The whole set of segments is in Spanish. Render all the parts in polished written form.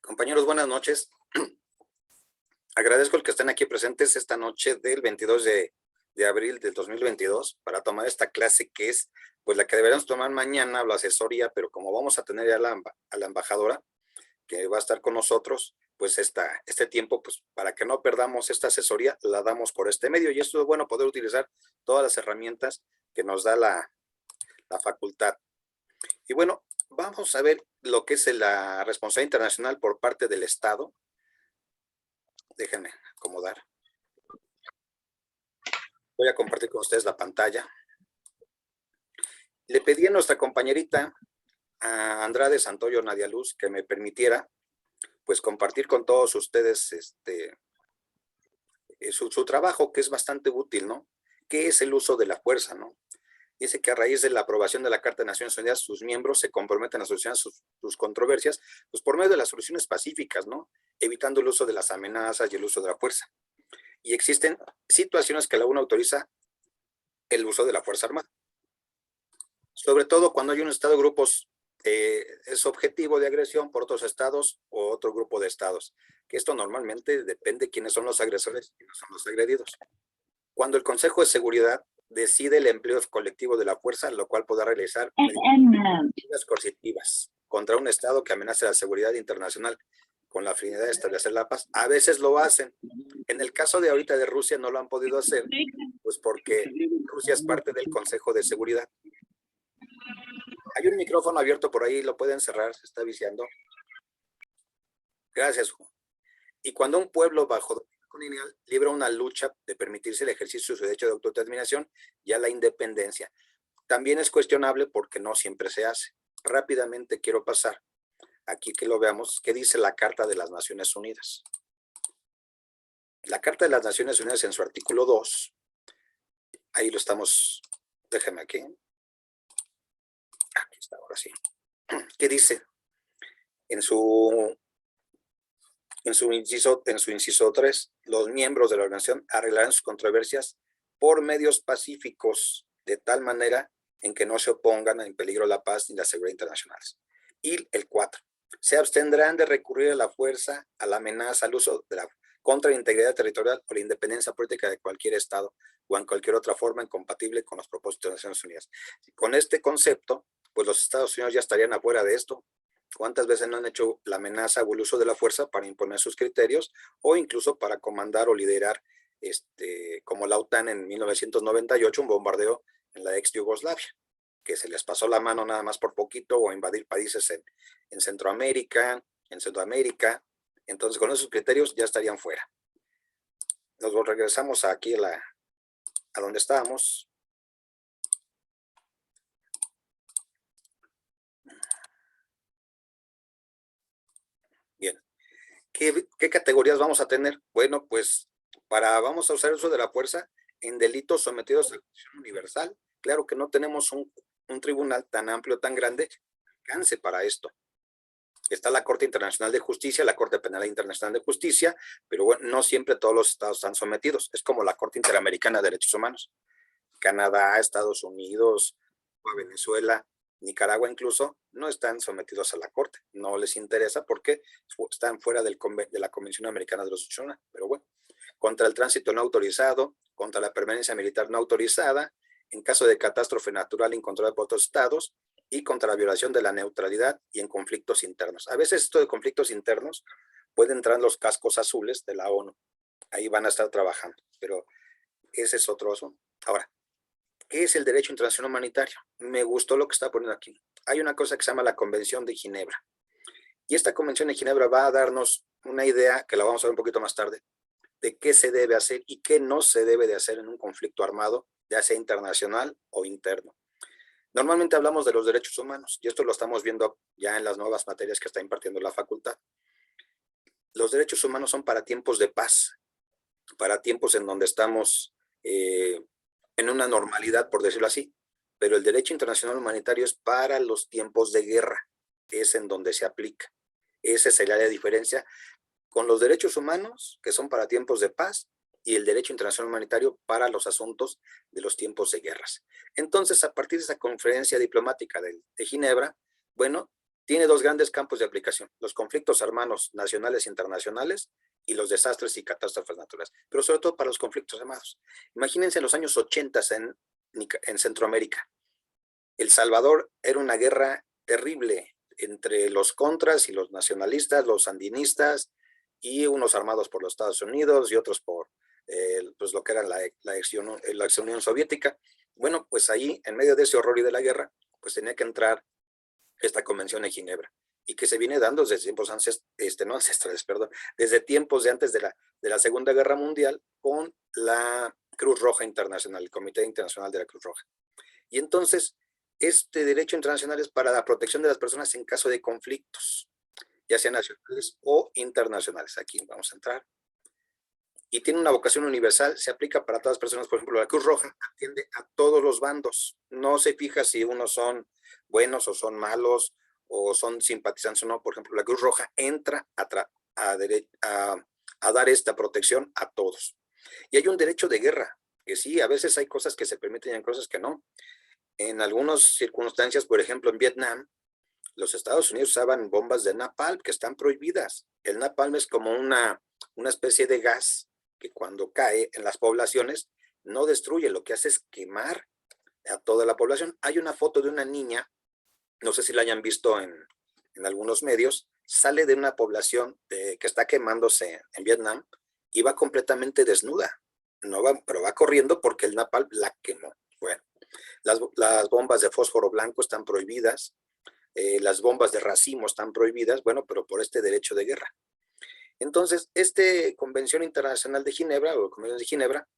Compañeros, buenas noches. Agradezco el que estén aquí presentes esta noche del 22 de abril del 2022 para tomar esta clase que es pues la que deberemos tomar mañana, la asesoría, pero como vamos a tener ya a la embajadora que va a estar con nosotros, pues este tiempo, pues para que no perdamos esta asesoría, la damos por este medio y esto es bueno poder utilizar todas las herramientas que nos da la facultad. Y bueno, vamos a ver lo que es la responsabilidad internacional por parte del Estado. Déjenme acomodar. Voy a compartir con ustedes la pantalla. Le pedí a nuestra compañerita, a Andrade Santoyo Nadia Luz, que me permitiera, pues, compartir con todos ustedes su trabajo, que es bastante útil, ¿no? ¿Qué es el uso de la fuerza, no? Dice que a raíz de la aprobación de la Carta de Naciones Unidas, sus miembros se comprometen a solucionar sus controversias, pues por medio de las soluciones pacíficas, ¿no? Evitando el uso de las amenazas y el uso de la fuerza. Y existen situaciones que la ONU autoriza el uso de la fuerza armada. Sobre todo cuando hay un estado de grupos, es objetivo de agresión por otros estados o otro grupo de estados. Que esto normalmente depende de quiénes son los agresores y quiénes son los agredidos. Cuando el Consejo de Seguridad decide el empleo colectivo de la fuerza, lo cual podrá realizar medidas coercitivas contra un estado que amenace la seguridad internacional con la finalidad de establecer la paz. A veces lo hacen. En el caso de ahorita de Rusia no lo han podido hacer, pues porque Rusia es parte del Consejo de Seguridad. Hay un micrófono abierto por ahí, lo pueden cerrar, se está viciando. Gracias, Juan. Y cuando un pueblo bajo dominio colonial libra una lucha de permitirse el ejercicio de su derecho de autodeterminación y a la independencia, también es cuestionable porque no siempre se hace. Rápidamente quiero pasar, aquí que lo veamos, qué dice la Carta de las Naciones Unidas. La Carta de las Naciones Unidas en su artículo 2, ahí lo estamos, déjeme aquí. Aquí está, ahora sí. ¿Qué dice? En su inciso 3, los miembros de la organización arreglarán sus controversias por medios pacíficos, de tal manera en que no se opongan en peligro la paz ni la seguridad internacionales. Y el 4, se abstendrán de recurrir a la fuerza, a la amenaza, al uso de contra la integridad territorial o la independencia política de cualquier Estado o en cualquier otra forma incompatible con los propósitos de las Naciones Unidas. Con este concepto, pues los Estados Unidos ya estarían afuera de esto. ¿Cuántas veces no han hecho la amenaza o el uso de la fuerza para imponer sus criterios o incluso para comandar o liderar, como la OTAN en 1998, un bombardeo en la ex Yugoslavia, que se les pasó la mano nada más por poquito, o invadir países en Centroamérica, en Sudamérica? Entonces, con esos criterios ya estarían fuera. Nos regresamos aquí a donde estábamos. Bien. ¿Qué categorías vamos a tener? Bueno, pues vamos a usar el uso de la fuerza en delitos sometidos a la justicia universal. Claro que no tenemos un tribunal tan amplio, tan grande, que alcance para esto. Está la Corte Internacional de Justicia, la Corte Penal Internacional de Justicia, pero bueno, no siempre todos los estados están sometidos. Es como la Corte Interamericana de Derechos Humanos. Canadá, Estados Unidos, Venezuela, Nicaragua incluso, no están sometidos a la Corte. No les interesa porque están fuera de la Convención Americana de los Derechos Humanos. Pero bueno, contra el tránsito no autorizado, contra la permanencia militar no autorizada, en caso de catástrofe natural incontrolada por otros estados, y contra la violación de la neutralidad y en conflictos internos. A veces esto de conflictos internos puede entrar en los cascos azules de la ONU. Ahí van a estar trabajando, pero ese es otro asunto. Ahora, ¿qué es el derecho internacional humanitario? Me gustó lo que está poniendo aquí. Hay una cosa que se llama la Convención de Ginebra. Y esta Convención de Ginebra va a darnos una idea, que la vamos a ver un poquito más tarde, de qué se debe hacer y qué no se debe de hacer en un conflicto armado, ya sea internacional o interno. Normalmente hablamos de los derechos humanos, y esto lo estamos viendo ya en las nuevas materias que está impartiendo la facultad. Los derechos humanos son para tiempos de paz, para tiempos en donde estamos en una normalidad, por decirlo así, pero el derecho internacional humanitario es para los tiempos de guerra, es en donde se aplica. Esa sería la diferencia con los derechos humanos, que son para tiempos de paz, y el derecho internacional humanitario para los asuntos de los tiempos de guerras. Entonces, a partir de esa conferencia diplomática de Ginebra, bueno, Tiene dos grandes campos de aplicación: los conflictos armados nacionales e internacionales y los desastres y catástrofes naturales, pero sobre todo para los conflictos armados. Imagínense en los años 80 en Centroamérica. El Salvador era una guerra terrible entre los contras y los nacionalistas, los sandinistas, y unos armados por los Estados Unidos y otros por pues lo que era la ex Unión Soviética. Bueno, pues ahí, en medio de ese horror y de la guerra, pues tenía que entrar esta convención de Ginebra, y que se viene dando desde tiempos no ancestrales, perdón, desde tiempos de antes de la Segunda Guerra Mundial, con la Cruz Roja Internacional, el Comité Internacional de la Cruz Roja. Y entonces, este derecho internacional es para la protección de las personas en caso de conflictos, ya sean nacionales o internacionales. Aquí vamos a entrar. Y tiene una vocación universal, se aplica para todas las personas. Por ejemplo, la Cruz Roja atiende a todos los bandos, no se fija si unos son buenos o son malos, o son simpatizantes o no. Por ejemplo, la Cruz Roja entra a dar esta protección a todos. Y hay un derecho de guerra, que sí, a veces hay cosas que se permiten y hay cosas que no. En algunas circunstancias, por ejemplo, en Vietnam, los Estados Unidos usaban bombas de napalm que están prohibidas. El napalm es como una especie de gas que cuando cae en las poblaciones no destruye, lo que hace es quemar a toda la población. Hay una foto de una niña, no sé si la hayan visto en algunos medios, sale de una población que está quemándose en Vietnam y va completamente desnuda. No va, pero va corriendo porque el napalm la quemó. Bueno, las bombas de fósforo blanco están prohibidas. Las bombas de racimo están prohibidas, bueno, pero por este derecho de guerra. Entonces, Convención Internacional de Ginebra, o Convención de Ginebra,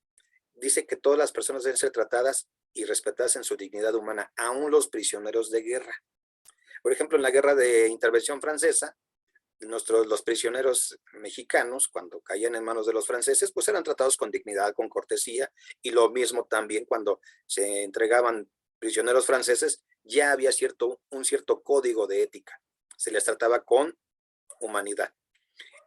dice que todas las personas deben ser tratadas y respetadas en su dignidad humana, aún los prisioneros de guerra. Por ejemplo, en la guerra de intervención francesa, los prisioneros mexicanos, cuando caían en manos de los franceses, pues eran tratados con dignidad, con cortesía, y lo mismo también cuando se entregaban prisioneros franceses, ya había un cierto código de ética, se les trataba con humanidad.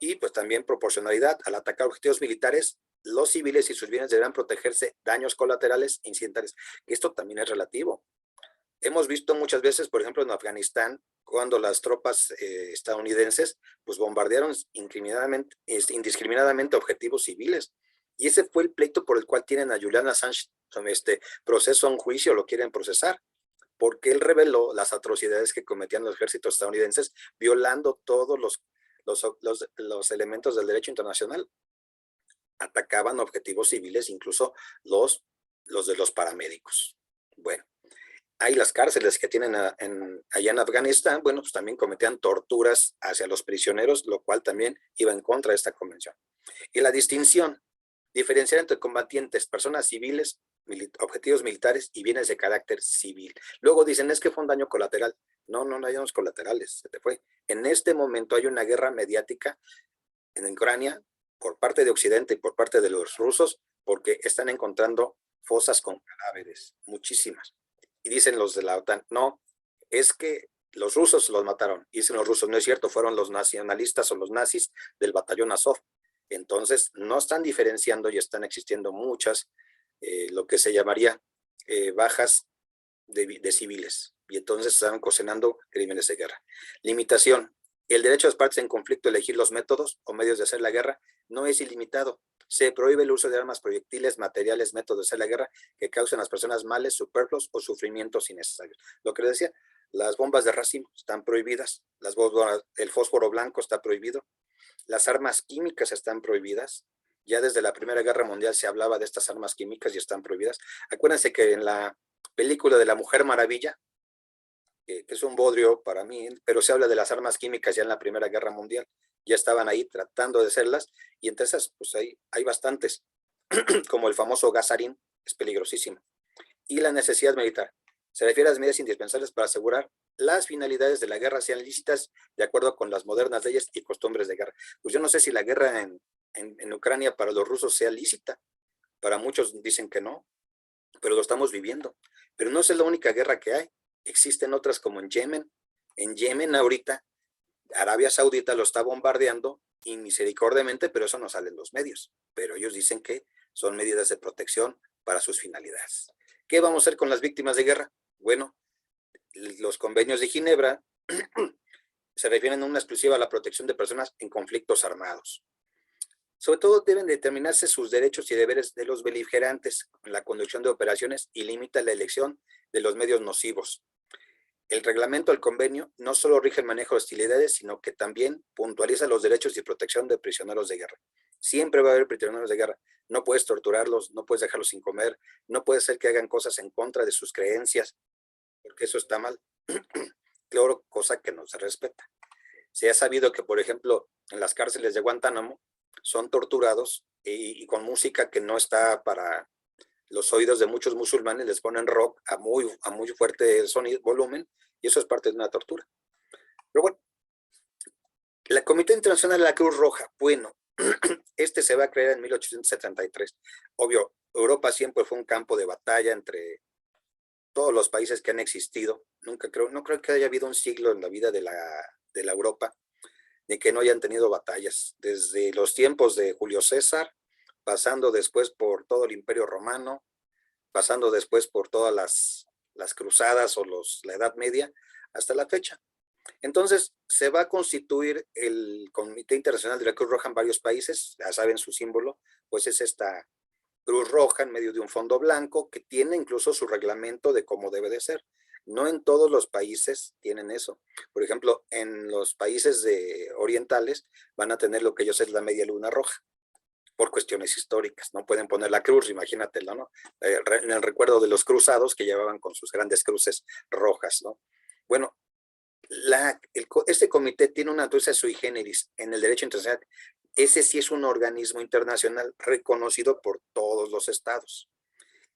Y pues también proporcionalidad: al atacar objetivos militares, los civiles y sus bienes deberán protegerse daños colaterales e incidentales. Esto también es relativo. Hemos visto muchas veces, por ejemplo, en Afganistán, cuando las tropas estadounidenses pues bombardearon indiscriminadamente objetivos civiles. Y ese fue el pleito por el cual tienen a Julian Assange proceso a un juicio, lo quieren procesar, porque él reveló las atrocidades que cometían los ejércitos estadounidenses, violando todos los elementos del derecho internacional. Atacaban objetivos civiles, incluso los de los paramédicos. Bueno, hay las cárceles que tienen allá en Afganistán, bueno, pues también cometían torturas hacia los prisioneros, lo cual también iba en contra de esta convención. Y la distinción: diferenciar entre combatientes, personas civiles, objetivos militares y bienes de carácter civil. Luego dicen, es que fue un daño colateral. No, no hay daños colaterales, se te fue. En este momento hay una guerra mediática en Ucrania por parte de Occidente y por parte de los rusos, porque están encontrando fosas con cadáveres, muchísimas. Y dicen los de la OTAN, no, es que los rusos los mataron. Y dicen los rusos, no es cierto, fueron los nacionalistas o los nazis del batallón Azov. Entonces, no están diferenciando y están existiendo muchas, lo que se llamaría bajas de civiles. Y entonces están cocinando crímenes de guerra. Limitación: el derecho de las partes en conflicto a elegir los métodos o medios de hacer la guerra no es ilimitado. Se prohíbe el uso de armas, proyectiles, materiales, métodos de hacer la guerra que causen a las personas males superfluos o sufrimientos innecesarios. Lo que les decía, las bombas de racimo están prohibidas, el fósforo blanco está prohibido, las armas químicas están prohibidas. Ya desde la Primera Guerra Mundial se hablaba de estas armas químicas y están prohibidas. Acuérdense que en la película de la Mujer Maravilla, que es un bodrio para mí, pero se habla de las armas químicas ya en la Primera Guerra Mundial. Ya estaban ahí tratando de hacerlas, y entre esas, pues hay bastantes, como el famoso gasarín, es peligrosísimo. Y la necesidad militar: se refiere a las medidas indispensables para asegurar las finalidades de la guerra sean lícitas de acuerdo con las modernas leyes y costumbres de guerra. Pues yo no sé si la guerra en Ucrania para los rusos sea lícita. Para muchos dicen que no, pero lo estamos viviendo. Pero no es la única guerra que hay. Existen otras como en Yemen. En Yemen ahorita Arabia Saudita lo está bombardeando inmisericordiamente, pero eso no sale en los medios. Pero ellos dicen que son medidas de protección para sus finalidades. ¿Qué vamos a hacer con las víctimas de guerra? Bueno, los convenios de Ginebra se refieren en una exclusiva a la protección de personas en conflictos armados. Sobre todo deben determinarse sus derechos y deberes de los beligerantes en la conducción de operaciones y limita la elección de los medios nocivos. El reglamento del convenio no solo rige el manejo de hostilidades, sino que también puntualiza los derechos y protección de prisioneros de guerra. Siempre va a haber prisioneros de guerra. No puedes torturarlos, no puedes dejarlos sin comer, no puede ser que hagan cosas en contra de sus creencias, porque eso está mal. Claro, cosa que no se respeta. Se ha sabido que, por ejemplo, en las cárceles de Guantánamo son torturados y con música que no está para los oídos de muchos musulmanes, les ponen rock a muy fuerte sonido, volumen, y eso es parte de una tortura. Pero bueno, la Comité Internacional de la Cruz Roja, bueno, este se va a crear en 1873. Obvio, Europa siempre fue un campo de batalla entre todos los países que han existido. No creo que haya habido un siglo en la vida de la Europa de que no hayan tenido batallas. Desde los tiempos de Julio César, pasando después por todo el Imperio Romano, pasando después por todas las cruzadas o la Edad Media, hasta la fecha. Entonces, se va a constituir el Comité Internacional de la Cruz Roja en varios países, ya saben su símbolo, pues es esta cruz roja en medio de un fondo blanco que tiene incluso su reglamento de cómo debe de ser. No en todos los países tienen eso. Por ejemplo, en los países orientales van a tener lo que ellos es la media luna roja, por cuestiones históricas. No pueden poner la cruz, imagínatelo, ¿no? En el recuerdo de los cruzados que llevaban con sus grandes cruces rojas, ¿no? Bueno, este comité tiene una naturaleza sui generis en el derecho internacional. Ese sí es un organismo internacional reconocido por todos los estados.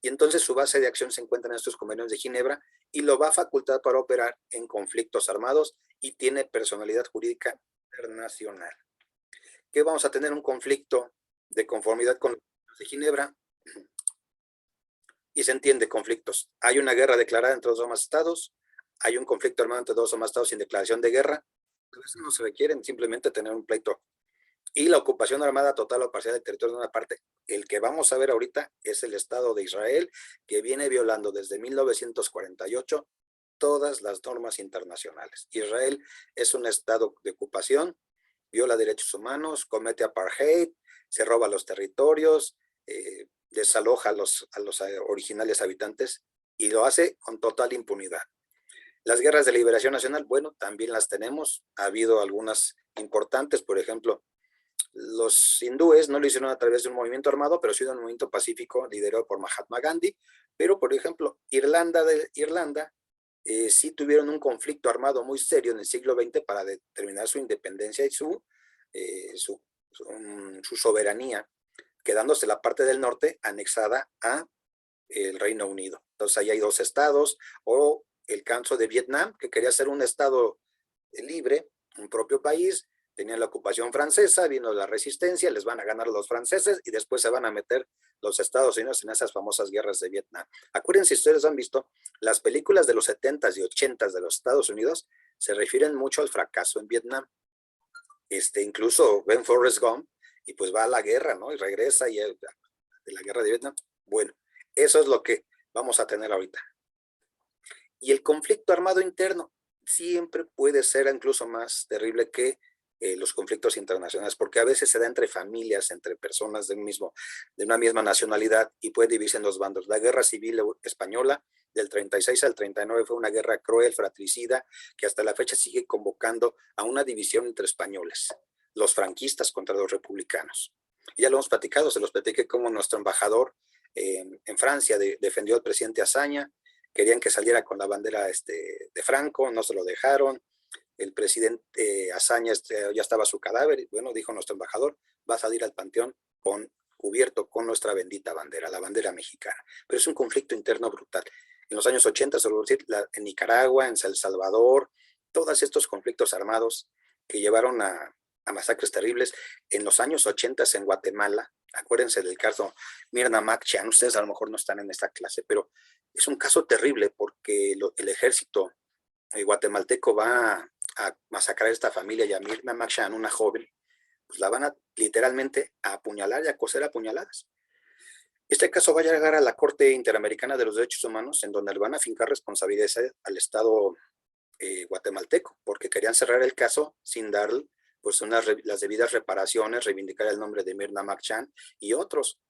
Y entonces su base de acción se encuentra en estos convenios de Ginebra y lo va a facultar para operar en conflictos armados y tiene personalidad jurídica internacional. ¿Qué vamos a tener? Un conflicto de conformidad con los convenios de Ginebra, y se entiende conflictos. Hay una guerra declarada entre dos o más estados, hay un conflicto armado entre dos o más estados sin declaración de guerra, entonces no se requieren simplemente tener un pleito. Y la ocupación armada total o parcial del territorio de una parte. El que vamos a ver ahorita es el Estado de Israel, que viene violando desde 1948 todas las normas internacionales. Israel es un estado de ocupación, viola derechos humanos, comete apartheid, se roba los territorios, desaloja a los originales habitantes y lo hace con total impunidad. Las guerras de liberación nacional, bueno, también las tenemos. Ha habido algunas importantes, por ejemplo, los hindúes no lo hicieron a través de un movimiento armado, pero sí de un movimiento pacífico liderado por Mahatma Gandhi. Pero, por ejemplo, Irlanda sí tuvieron un conflicto armado muy serio en el siglo XX para determinar su independencia y su soberanía, quedándose la parte del norte anexada a el Reino Unido. Entonces ahí hay dos estados, o el caso de Vietnam, que quería ser un estado libre, un propio país, tenían la ocupación francesa, vino la resistencia, les van a ganar los franceses y después se van a meter los Estados Unidos en esas famosas guerras de Vietnam. Acuérdense, si ustedes han visto, las películas de los 70s y 80s de los Estados Unidos se refieren mucho al fracaso en Vietnam. Incluso ven Forrest Gump y pues va a la guerra, ¿no? Y regresa y de la guerra de Vietnam. Bueno, eso es lo que vamos a tener ahorita. Y el conflicto armado interno siempre puede ser incluso más terrible que los conflictos internacionales, porque a veces se da entre familias, entre personas de una misma nacionalidad y puede dividirse en dos bandos. La guerra civil española del 36 al 39 fue una guerra cruel, fratricida, que hasta la fecha sigue convocando a una división entre españoles, los franquistas contra los republicanos. Ya lo hemos platicado, se los platiqué como nuestro embajador en Francia defendió al presidente Azaña, querían que saliera con la bandera de Franco, no se lo dejaron. El presidente Azaña ya estaba su cadáver, y bueno, dijo nuestro embajador, va a salir al panteón cubierto con nuestra bendita bandera, la bandera mexicana. Pero es un conflicto interno brutal. En los años 80, en Nicaragua, en El Salvador, todos estos conflictos armados que llevaron a masacres terribles. En los años 80 en Guatemala, acuérdense del caso Mirna Mac-Chan, ustedes a lo mejor no están en esta clase, pero es un caso terrible porque el ejército guatemalteco va a masacrar a esta familia y a Mirna Mac-Chan, una joven, pues la van a literalmente a apuñalar y a coser a puñaladas. Este caso va a llegar a la Corte Interamericana de los Derechos Humanos, en donde le van a fincar responsabilidades al Estado guatemalteco, porque querían cerrar el caso sin dar pues las debidas reparaciones, reivindicar el nombre de Mirna Machan y otros.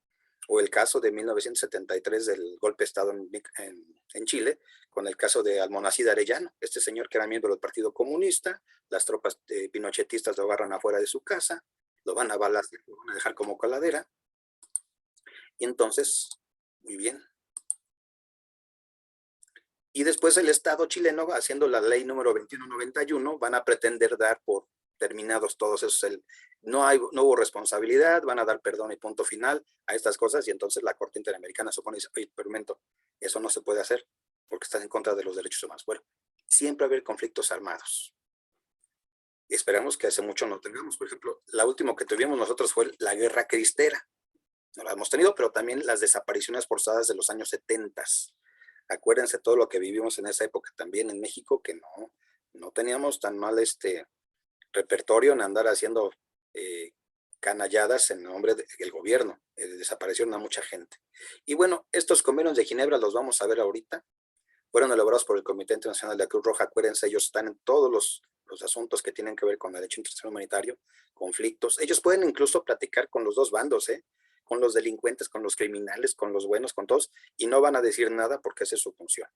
O el caso de 1973 del golpe de Estado en Chile, con el caso de Almonacid Arellano, este señor que era miembro del Partido Comunista, las tropas pinochetistas lo agarran afuera de su casa, lo van a balacear, lo van a dejar como coladera, y entonces, muy bien. Y después el Estado chileno, haciendo la ley número 2191, van a pretender dar por terminados todos esos, no hubo responsabilidad, van a dar perdón y punto final a estas cosas, y entonces la Corte Interamericana supone y dice, oye, permito, eso no se puede hacer porque estás en contra de los derechos humanos. Bueno, siempre va a haber conflictos armados. Y esperamos que hace mucho no tengamos. Por ejemplo, la última que tuvimos nosotros fue la Guerra Cristera. No la hemos tenido, pero también las desapariciones forzadas de los años 70. Acuérdense todo lo que vivimos en esa época también en México, que no teníamos tan mal repertorio en andar haciendo canalladas en nombre del gobierno. Desaparecieron a mucha gente. Y bueno, estos convenios de Ginebra los vamos a ver ahorita. Fueron elaborados por el Comité Internacional de la Cruz Roja. Acuérdense, ellos están en todos los asuntos que tienen que ver con el derecho internacional humanitario, conflictos. Ellos pueden incluso platicar con los dos bandos, con los delincuentes, con los criminales, con los buenos, con todos, y no van a decir nada porque esa es su función.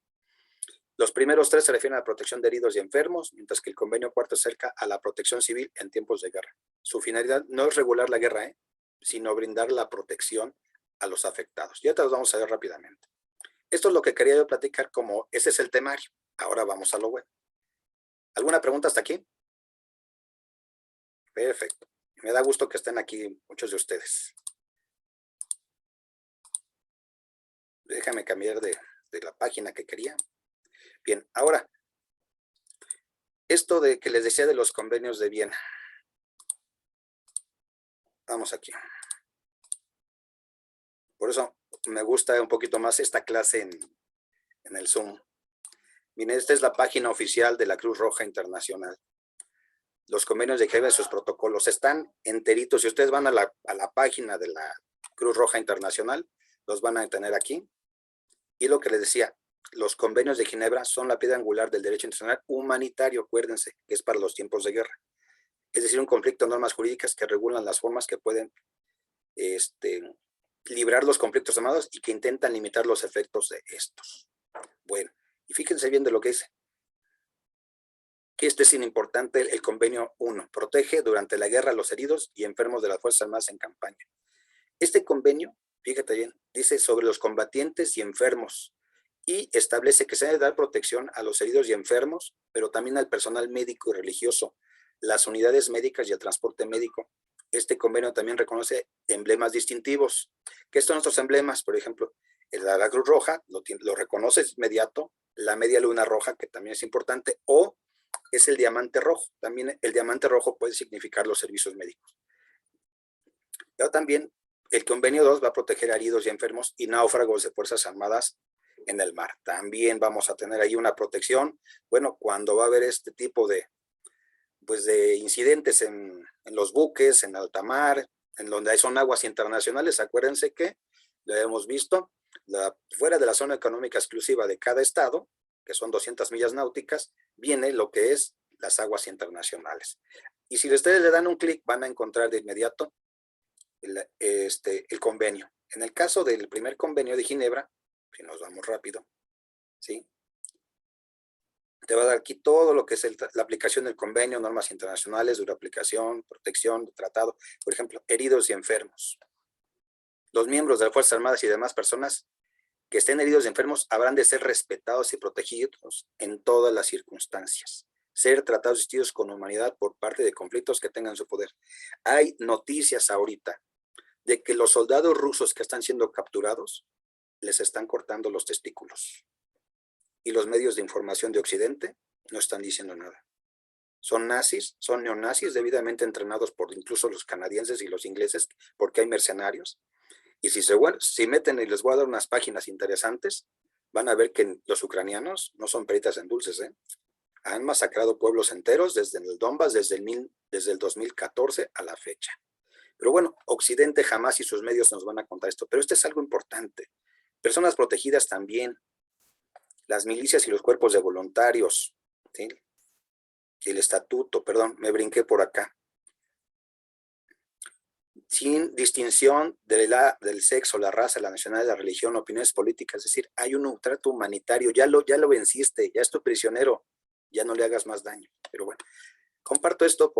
Los primeros tres se refieren a la protección de heridos y enfermos, mientras que el convenio cuarto se acerca a la protección civil en tiempos de guerra. Su finalidad no es regular la guerra, sino brindar la protección a los afectados. Ya te los vamos a ver rápidamente. Esto es lo que quería yo platicar, como ese es el temario. Ahora vamos a lo bueno. ¿Alguna pregunta hasta aquí? Perfecto. Me da gusto que estén aquí muchos de ustedes. Déjame cambiar de la página que quería. Bien, ahora, esto de que les decía de los convenios de Viena. Vamos aquí. Por eso me gusta un poquito más esta clase en el Zoom. Miren, esta es la página oficial de la Cruz Roja Internacional. Los convenios de Ginebra y sus protocolos están enteritos. Si ustedes van a la página de la Cruz Roja Internacional, los van a tener aquí. Y lo que les decía, los convenios de Ginebra son la piedra angular del derecho internacional humanitario, acuérdense, que es para los tiempos de guerra. Es decir, un conflicto de normas jurídicas que regulan las formas que pueden librar los conflictos armados y que intentan limitar los efectos de estos. Bueno, y fíjense bien de lo que dice. Que es importante el convenio 1. Protege durante la guerra a los heridos y enfermos de las Fuerzas Armadas en campaña. Este convenio, fíjate bien, dice sobre los combatientes y enfermos y establece que se debe dar protección a los heridos y enfermos, pero también al personal médico y religioso, las unidades médicas y el transporte médico. Este convenio también reconoce emblemas distintivos. ¿Qué son nuestros emblemas? Por ejemplo, la Cruz Roja lo reconoce inmediato, la media luna roja, que también es importante, o es el diamante rojo. También el diamante rojo puede significar los servicios médicos. Pero también el convenio 2 va a proteger a heridos y enfermos y náufragos de Fuerzas Armadas en el mar. También vamos a tener ahí una protección. Bueno, cuando va a haber este tipo de incidentes en los buques, en alta mar, en donde son aguas internacionales, acuérdense que lo hemos visto, fuera de la zona económica exclusiva de cada estado, que son 200 millas náuticas, viene lo que es las aguas internacionales. Y si ustedes le dan un clic, van a encontrar de inmediato el convenio. En el caso del primer convenio de Ginebra, si nos vamos rápido, ¿sí? Te va a dar aquí todo lo que es la aplicación del convenio, normas internacionales, dura aplicación, protección, tratado, por ejemplo, heridos y enfermos. Los miembros de las Fuerzas Armadas y demás personas que estén heridos y enfermos habrán de ser respetados y protegidos en todas las circunstancias. Ser tratados y asistidos con humanidad por parte de conflictos que tengan su poder. Hay noticias ahorita de que los soldados rusos que están siendo capturados les están cortando los testículos. Y los medios de información de Occidente no están diciendo nada. Son nazis, son neonazis debidamente entrenados por incluso los canadienses y los ingleses, porque hay mercenarios. Y si meten, y les voy a dar unas páginas interesantes, van a ver que los ucranianos no son peritas en dulces, Han masacrado pueblos enteros desde el Donbass, desde el 2014 a la fecha. Pero bueno, Occidente jamás y sus medios nos van a contar esto. Pero esto es algo importante. Personas protegidas también, las milicias y los cuerpos de voluntarios, ¿sí? el estatuto, perdón, me brinqué por acá. Sin distinción del sexo, la raza, la nacionalidad, la religión, opiniones políticas, es decir, hay un trato humanitario, ya lo venciste, ya es tu prisionero, ya no le hagas más daño. Pero bueno, comparto esto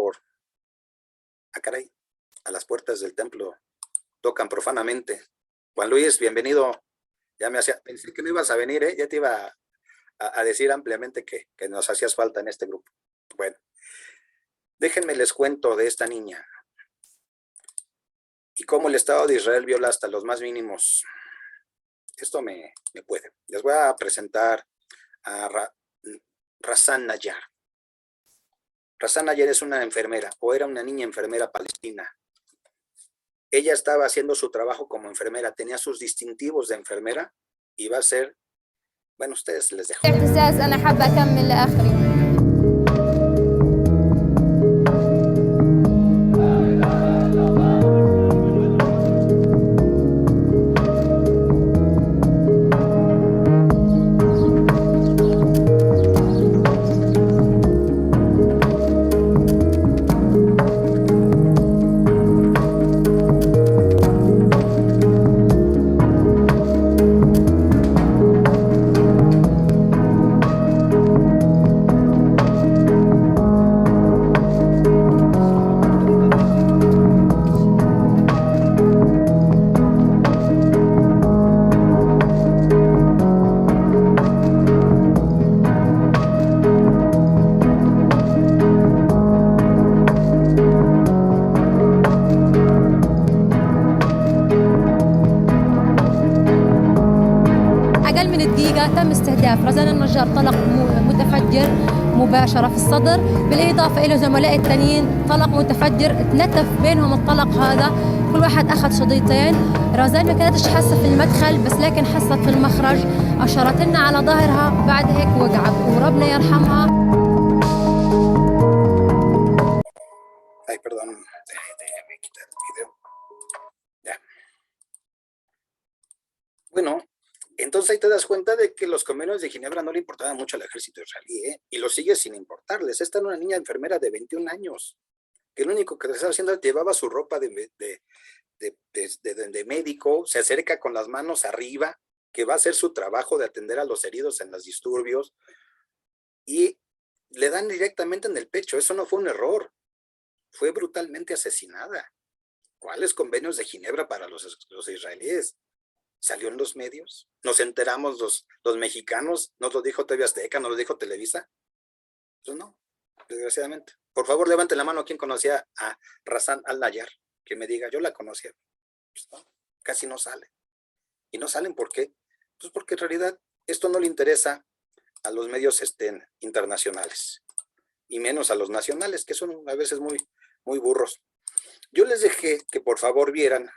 caray, a las puertas del templo tocan profanamente. Juan Luis, bienvenido. Ya pensé que no ibas a venir, ya te iba a decir ampliamente que nos hacías falta en este grupo. Bueno, déjenme les cuento de esta niña y cómo el Estado de Israel viola hasta los más mínimos. Esto me puede. Les voy a presentar a Razan Nayar. Razan Nayar es una enfermera, o era una niña enfermera palestina. Ella estaba haciendo su trabajo como enfermera, tenía sus distintivos de enfermera, y va a ser, bueno, ustedes les dejo. تم استهداف رزان النجار طلق متفجر مباشرة في الصدر، بالإضافة إلى زملاء التانيين طلق متفجر اتنتف بينهم الطلق هذا، كل واحد أخذ شظيتين. رزان ما كانتش حاسة في المدخل بس لكن حست في المخرج، أشرت لنا على ظهرها بعد هيك وقعت وربنا يرحمها. Ay, perdón, déjame quitar el video. Ya. Bueno, entonces ahí te das cuenta de que los convenios de Ginebra no le importaban mucho al ejército israelí, y lo sigue sin importarles. Esta era una niña enfermera de 21 años, que lo único que estaba haciendo es llevaba su ropa de médico, se acerca con las manos arriba, que va a hacer su trabajo de atender a los heridos en los disturbios, y le dan directamente en el pecho. Eso no fue un error, fue brutalmente asesinada. ¿Cuáles convenios de Ginebra para los israelíes? ¿Salió en los medios? ¿Nos enteramos los mexicanos? ¿Nos lo dijo TV Azteca? ¿Nos lo dijo Televisa? Pues no, desgraciadamente. Por favor, levante la mano quien conocía a Razan Al-Nayar, que me diga, yo la conocía. Pues no, casi no sale. ¿Y no salen por qué? Pues porque en realidad esto no le interesa a los medios internacionales, y menos a los nacionales, que son a veces muy, muy burros. Yo les dejé que por favor vieran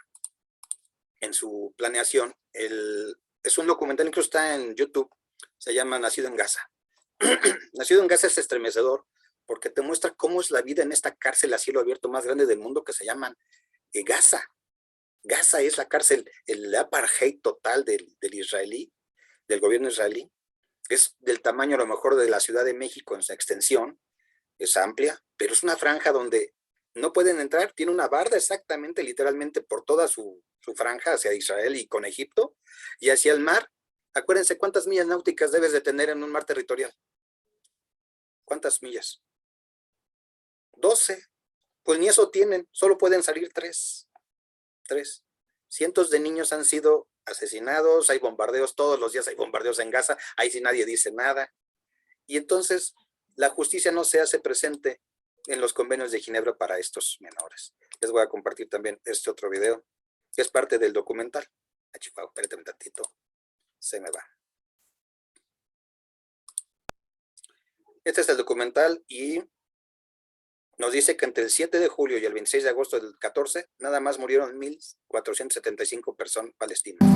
en su planeación, es un documental, incluso está en YouTube, se llama Nacido en Gaza. Nacido en Gaza es estremecedor, porque te muestra cómo es la vida en esta cárcel a cielo abierto más grande del mundo, que se llama Gaza. Gaza es la cárcel, el apartheid total del israelí, del gobierno israelí. Es del tamaño a lo mejor de la Ciudad de México en su extensión, es amplia, pero es una franja donde no pueden entrar, tiene una barda exactamente, literalmente, por toda su franja hacia Israel y con Egipto, y hacia el mar. Acuérdense cuántas millas náuticas debes de tener en un mar territorial. ¿Cuántas millas? 12. Pues ni eso tienen, solo pueden salir 3. Cientos de niños han sido asesinados, hay bombardeos, todos los días hay bombardeos en Gaza, ahí sí nadie dice nada. Y entonces la justicia no se hace presente en los convenios de Ginebra para estos menores. Les voy a compartir también este otro video, que es parte del documental. Espérate un tantito, se me va. Este es el documental y nos dice que entre el 7 de julio y el 26 de agosto del 14, nada más murieron 1,475 personas palestinas.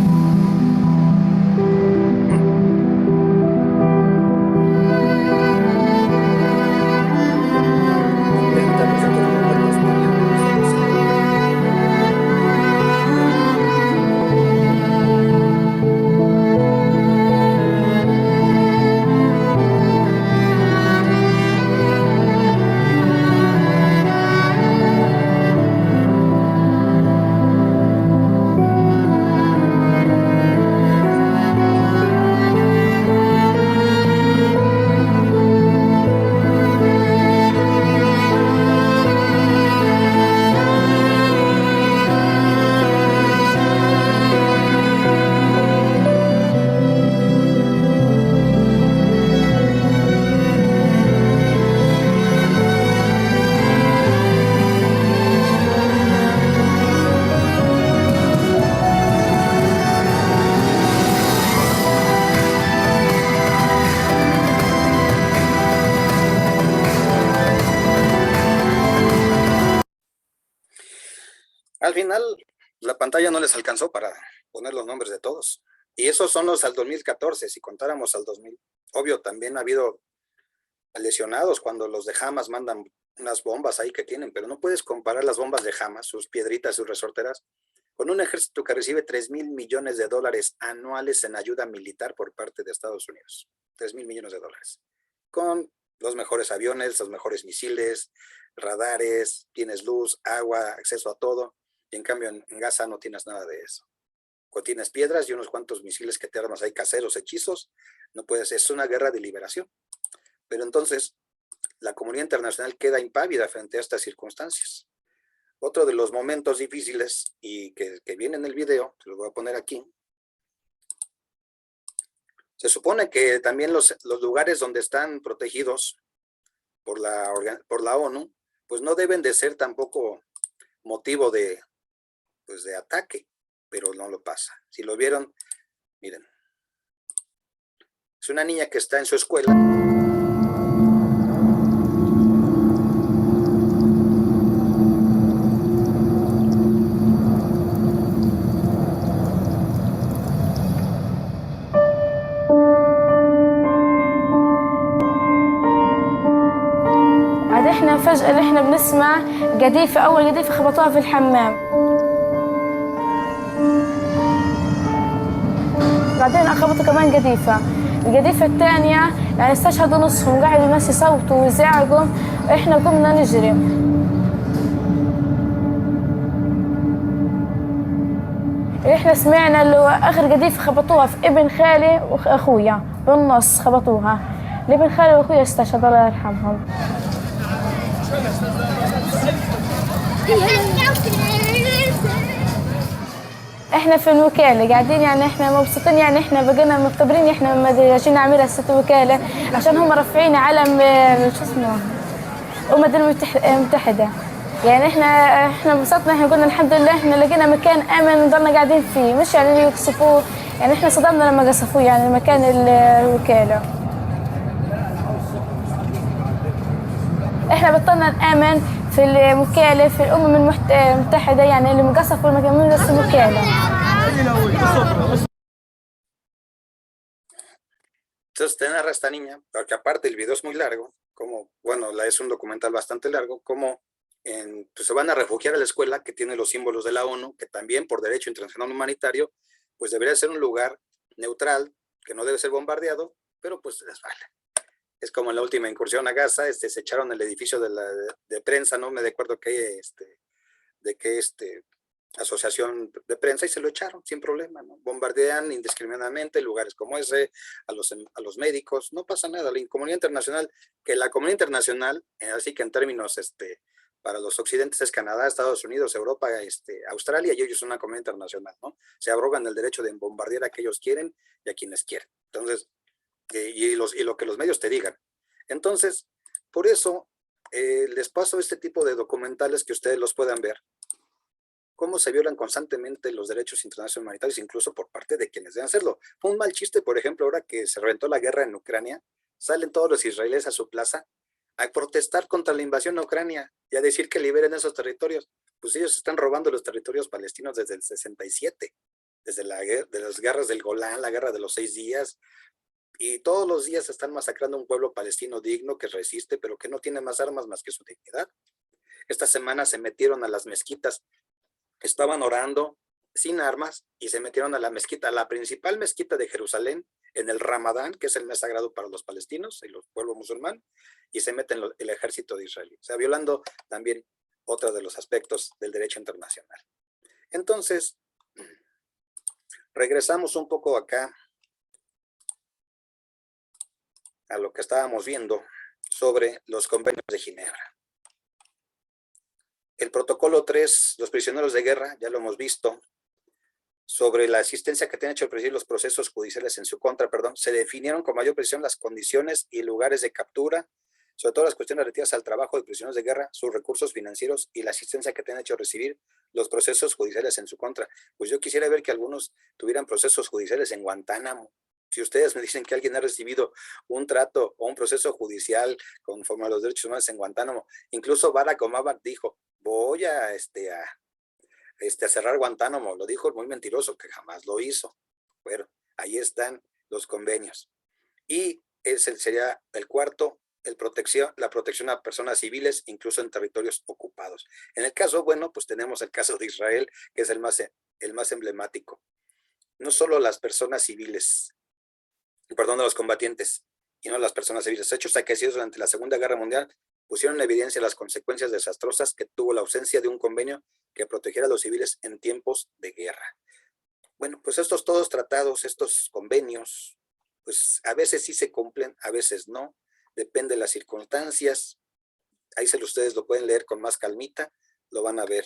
Al final, la pantalla no les alcanzó para poner los nombres de todos. Y esos son los al 2014, si contáramos al 2000. Obvio, también ha habido lesionados cuando los de Hamas mandan unas bombas ahí que tienen, pero no puedes comparar las bombas de Hamas, sus piedritas, sus resorteras, con un ejército que recibe 3,000 millones de dólares anuales en ayuda militar por parte de Estados Unidos. 3,000 millones de dólares. Con los mejores aviones, los mejores misiles, radares, tienes luz, agua, acceso a todo. Y en cambio en Gaza no tienes nada de eso. Tienes piedras y unos cuantos misiles que te armas ahí caseros, hechizos. No puedes, es una guerra de liberación. Pero entonces la comunidad internacional queda impávida frente a estas circunstancias. Otro de los momentos difíciles y que viene en el video, se lo voy a poner aquí. Se supone que también los lugares donde están protegidos por la ONU, pues no deben de ser tampoco motivo de ataque, pero no lo pasa. Si lo vieron, miren. Es una niña que está en su escuela. عاد احنا فجأة احنا بنسمع قذيفة، أول قذيفة خبطوها في الحمام، بعدين خبطوا كمان قذيفة، القذيفة الثانية يعني استشهدوا نصهم، قاعدوا الناس يصوتوا ويزعقوا، احنا قمنا نجري. احنا سمعنا اللي آخر قذيفة خبطوها في ابن خالي وأخويا بالنص خبطوها، ابن خالي وأخويا استشهدوا الله يرحمهم. احنا في الوكاله قاعدين يعني احنا مبسوطين، يعني احنا بقينا مختبرين، احنا ما جايين نعملها ست وكاله عشان هم رافعين علم شو اسمه الامم المتحده. يعني احنا انبسطنا، احنا قلنا الحمد لله احنا لقينا مكان امن نضلنا قاعدين فيه، مش يعني يقصفوه، يعني احنا صدمنا لما قصفوه يعني مكان الوكاله. احنا بطلنا نآمن في الوكالة في الأمم المتحدة، يعني اللي مقصف والمكان من بس الوكالة. Entonces te narra esta niña, porque aparte el video es muy largo, como, bueno, es un documental bastante largo, como pues se van a refugiar a la escuela que tiene los símbolos de la ONU, que también por derecho internacional humanitario, pues debería ser un lugar neutral, que no debe ser bombardeado, pero pues les vale. Es como en la última incursión a Gaza, se echaron el edificio de prensa, no me acuerdo qué, de qué asociación de prensa, y se lo echaron sin problema, ¿no? Bombardean indiscriminadamente lugares como ese, a los médicos, no pasa nada. La comunidad internacional, que la comunidad internacional, así que en términos para los occidentes es Canadá, Estados Unidos, Europa, Australia, y ellos son una comunidad internacional, ¿no? Se abrogan el derecho de bombardear a quienes quieren y a quienes quieren. Entonces, y lo que los medios te digan. Entonces, por eso les paso este tipo de documentales que ustedes los puedan ver, cómo se violan constantemente los derechos internacionales humanitarios, incluso por parte de quienes deben hacerlo. Fue un mal chiste, por ejemplo, ahora que se reventó la guerra en Ucrania, salen todos los israelíes a su plaza a protestar contra la invasión a Ucrania y a decir que liberen esos territorios. Pues ellos están robando los territorios palestinos desde el 67, desde de las guerras del Golán, la guerra de los 6 días, y todos los días están masacrando a un pueblo palestino digno que resiste, pero que no tiene más armas más que su dignidad. Esta semana se metieron a las mezquitas, estaban orando sin armas, y se metieron a la mezquita, a la principal mezquita de Jerusalén, en el Ramadán, que es el mes sagrado para los palestinos y los pueblos musulmanes, y se meten el ejército de Israel. O sea, violando también otro de los aspectos del derecho internacional. Entonces, regresamos un poco acá a lo que estábamos viendo sobre los convenios de Ginebra. El protocolo 3, los prisioneros de guerra, ya lo hemos visto, sobre la asistencia que tienen hecho presidir los procesos judiciales en su contra, se definieron con mayor precisión las condiciones y lugares de captura, sobre todo las cuestiones relativas al trabajo de prisioneros de guerra, sus recursos financieros y la asistencia que tienen hecho recibir los procesos judiciales en su contra. Pues yo quisiera ver que algunos tuvieran procesos judiciales en Guantánamo. Si ustedes me dicen que alguien ha recibido un trato o un proceso judicial conforme a los derechos humanos en Guantánamo, incluso Barack Obama dijo, voy a a cerrar Guantánamo, lo dijo el muy mentiroso que jamás lo hizo. Bueno, ahí están los convenios. Y ese sería el cuarto, la protección a personas civiles, incluso en territorios ocupados. En el caso, bueno, pues tenemos el caso de Israel, que es el más emblemático. No solo las personas civiles, perdón, de los combatientes, y no las personas civiles. Hechos acaecidos durante la Segunda Guerra Mundial pusieron en evidencia las consecuencias desastrosas que tuvo la ausencia de un convenio que protegiera a los civiles en tiempos de guerra. Bueno, pues estos todos tratados, estos convenios, pues a veces sí se cumplen, a veces no, depende de las circunstancias. Ahí ustedes lo pueden leer con más calmita, lo van a ver.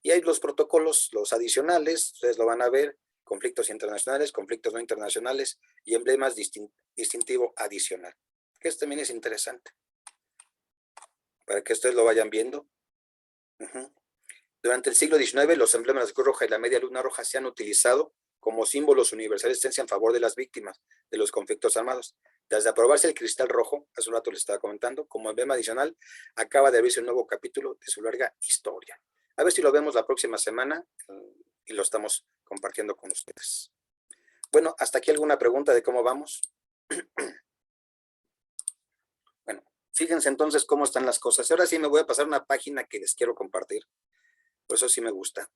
Y hay los protocolos, los adicionales, ustedes lo van a ver, conflictos internacionales, conflictos no internacionales y emblemas distintivo adicional, que esto también es interesante, para que ustedes lo vayan viendo. Durante el siglo XIX, los emblemas de la Cruz Roja y la Media Luna Roja se han utilizado como símbolos universales en favor de las víctimas de los conflictos armados. Desde aprobarse el cristal rojo, hace un rato les estaba comentando, como emblema adicional, acaba de abrirse un nuevo capítulo de su larga historia. A ver si lo vemos la próxima semana y lo estamos compartiendo con ustedes. Bueno, hasta aquí alguna pregunta de cómo vamos. Bueno, fíjense entonces cómo están las cosas. Ahora sí me voy a pasar una página que les quiero compartir. Por eso sí me gusta.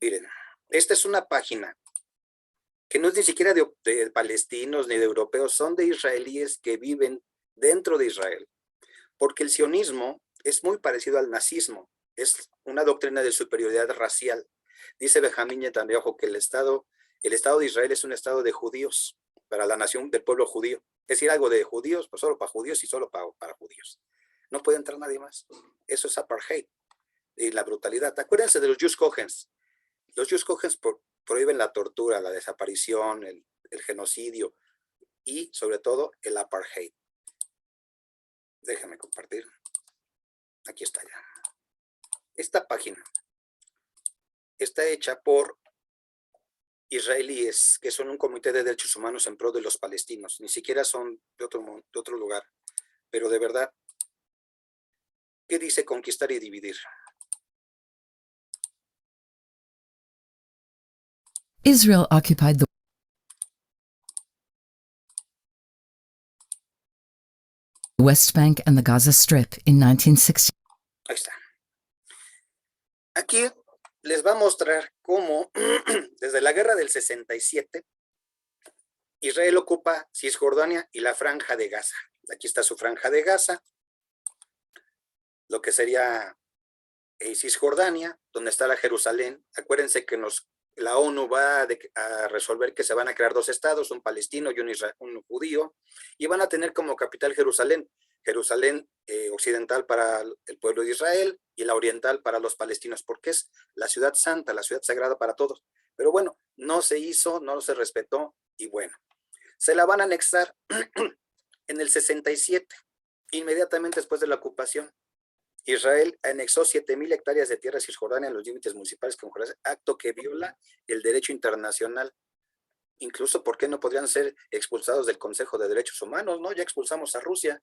Miren, esta es una página que no es ni siquiera de palestinos ni de europeos, son de israelíes que viven dentro de Israel. Porque el sionismo es muy parecido al nazismo, es una doctrina de superioridad racial. Dice Benjamín Netanyahu que el Estado de Israel es un Estado de judíos, para la nación del pueblo judío. Es decir, algo de judíos, pues solo para judíos y solo para judíos. No puede entrar nadie más. Eso es apartheid y la brutalidad. Acuérdense de los Jus Cogens. Los Jus Cogens prohíben la tortura, la desaparición, el genocidio y sobre todo el apartheid. Déjame compartir. Aquí está ya. Esta página está hecha por israelíes que son un comité de derechos humanos en pro de los palestinos. Ni siquiera son de otro lugar. Pero de verdad, ¿qué dice conquistar y dividir? Israel occupied the West Bank and the Gaza Strip in 1960. Ahí está. Aquí les va a mostrar cómo desde la guerra del 67 Israel ocupa Cisjordania y la franja de Gaza. Aquí está su franja de Gaza, lo que sería Cisjordania, donde está la Jerusalén. Acuérdense que la ONU va a resolver que se van a crear dos estados, un palestino y un judío, y van a tener como capital Jerusalén. Jerusalén occidental para el pueblo de Israel y la oriental para los palestinos, porque es la ciudad santa, la ciudad sagrada para todos. Pero bueno, no se hizo, no se respetó y bueno, se la van a anexar en el 67, inmediatamente después de la ocupación. Israel anexó 7,000 hectáreas de tierra cisjordania en los límites municipales con acto que viola el derecho internacional. Incluso, ¿por qué no podrían ser expulsados del Consejo de Derechos Humanos? ¿No? Ya expulsamos a Rusia.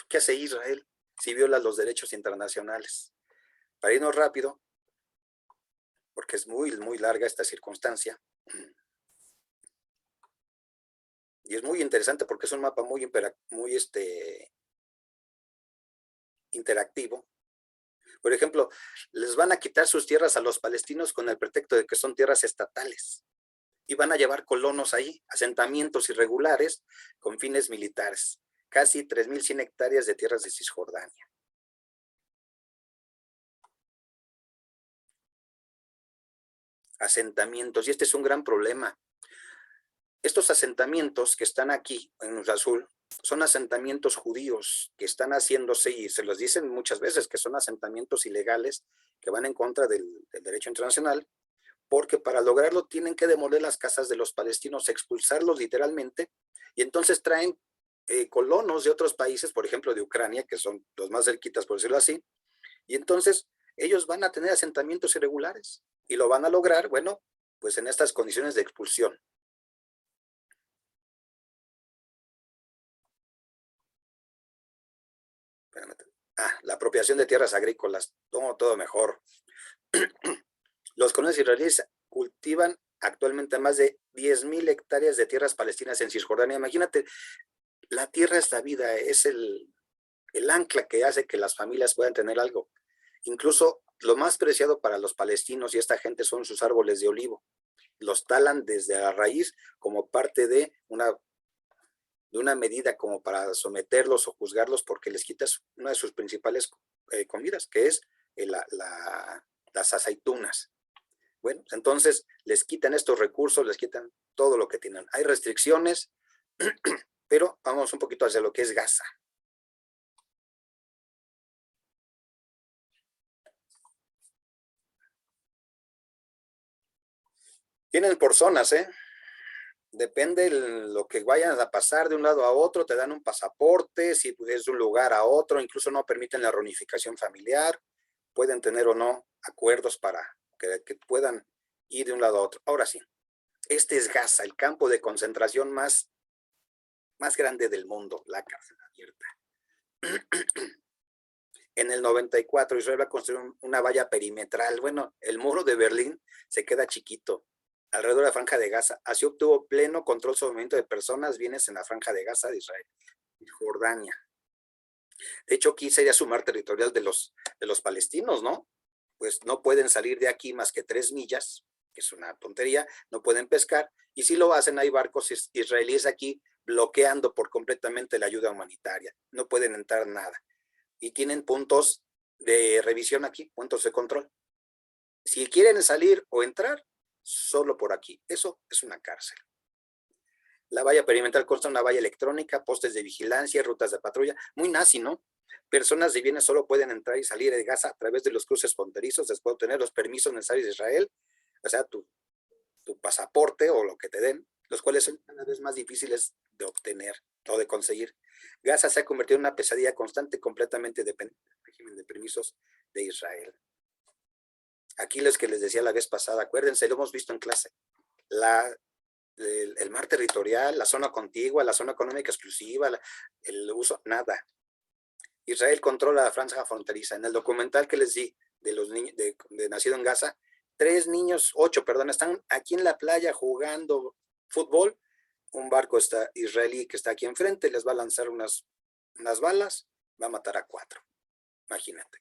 ¿Qué hace Israel si viola los derechos internacionales? Para irnos rápido, porque es muy, muy larga esta circunstancia. Y es muy interesante porque es un mapa muy interactivo. Por ejemplo, les van a quitar sus tierras a los palestinos con el pretexto de que son tierras estatales. Y van a llevar colonos ahí, asentamientos irregulares con fines militares. Casi 3,100 hectáreas de tierras de Cisjordania. Asentamientos, y este es un gran problema. Estos asentamientos que están aquí en azul son asentamientos judíos que están haciéndose, y se los dicen muchas veces que son asentamientos ilegales que van en contra del derecho internacional, porque para lograrlo tienen que demoler las casas de los palestinos, expulsarlos literalmente, y entonces traen colonos de otros países, por ejemplo de Ucrania, que son los más cerquitas por decirlo así, y entonces ellos van a tener asentamientos irregulares, y lo van a lograr, bueno, pues en estas condiciones de expulsión. La apropiación de tierras agrícolas, todo mejor. Los colonos israelíes cultivan actualmente más de 10,000 hectáreas de tierras palestinas en Cisjordania. Imagínate, la tierra es la vida, es el ancla que hace que las familias puedan tener algo. Incluso lo más preciado para los palestinos y esta gente son sus árboles de olivo. Los talan desde la raíz como parte de una medida como para someterlos o juzgarlos porque les quitas una de sus principales comidas, que es las aceitunas. Bueno, entonces les quitan estos recursos, les quitan todo lo que tienen. Hay restricciones, pero vamos un poquito hacia lo que es Gaza. Tienen por zonas, depende lo que vayan a pasar de un lado a otro, te dan un pasaporte, si es de un lugar a otro, incluso no permiten la reunificación familiar, pueden tener o no acuerdos para que puedan ir de un lado a otro. Ahora sí, este es Gaza, el campo de concentración más grande del mundo, la cárcel abierta. En el 94 Israel va a construir una valla perimetral. Bueno, el muro de Berlín se queda chiquito alrededor de la franja de Gaza. Así obtuvo pleno control sobre el movimiento de personas, bienes en la franja de Gaza de Israel y Jordania. De hecho, aquí sería su mar territorial de los palestinos, ¿no? Pues no pueden salir de aquí más que 3 millas, que es una tontería, no pueden pescar, y si lo hacen, hay barcos israelíes aquí bloqueando por completamente la ayuda humanitaria, no pueden entrar nada. Y tienen puntos de revisión aquí, puntos de control. Si quieren salir o entrar, solo por aquí. Eso es una cárcel. La valla perimetral consta de una valla electrónica, postes de vigilancia, rutas de patrulla. Muy nazi, ¿no? Personas de bienes solo pueden entrar y salir de Gaza a través de los cruces fronterizos después de obtener los permisos necesarios de Israel, o sea, tu pasaporte o lo que te den, los cuales son cada vez más difíciles de obtener o de conseguir. Gaza se ha convertido en una pesadilla constante, completamente dependiente del régimen de permisos de Israel. Aquí los que les decía la vez pasada, acuérdense, lo hemos visto en clase, el mar territorial, la zona contigua, la zona económica exclusiva, el uso, nada. Israel controla la franja fronteriza. En el documental que les di de los niños de nacido en Gaza, 8 están aquí en la playa jugando fútbol. Un barco israelí que está aquí enfrente les va a lanzar unas balas, va a matar a 4. Imagínate.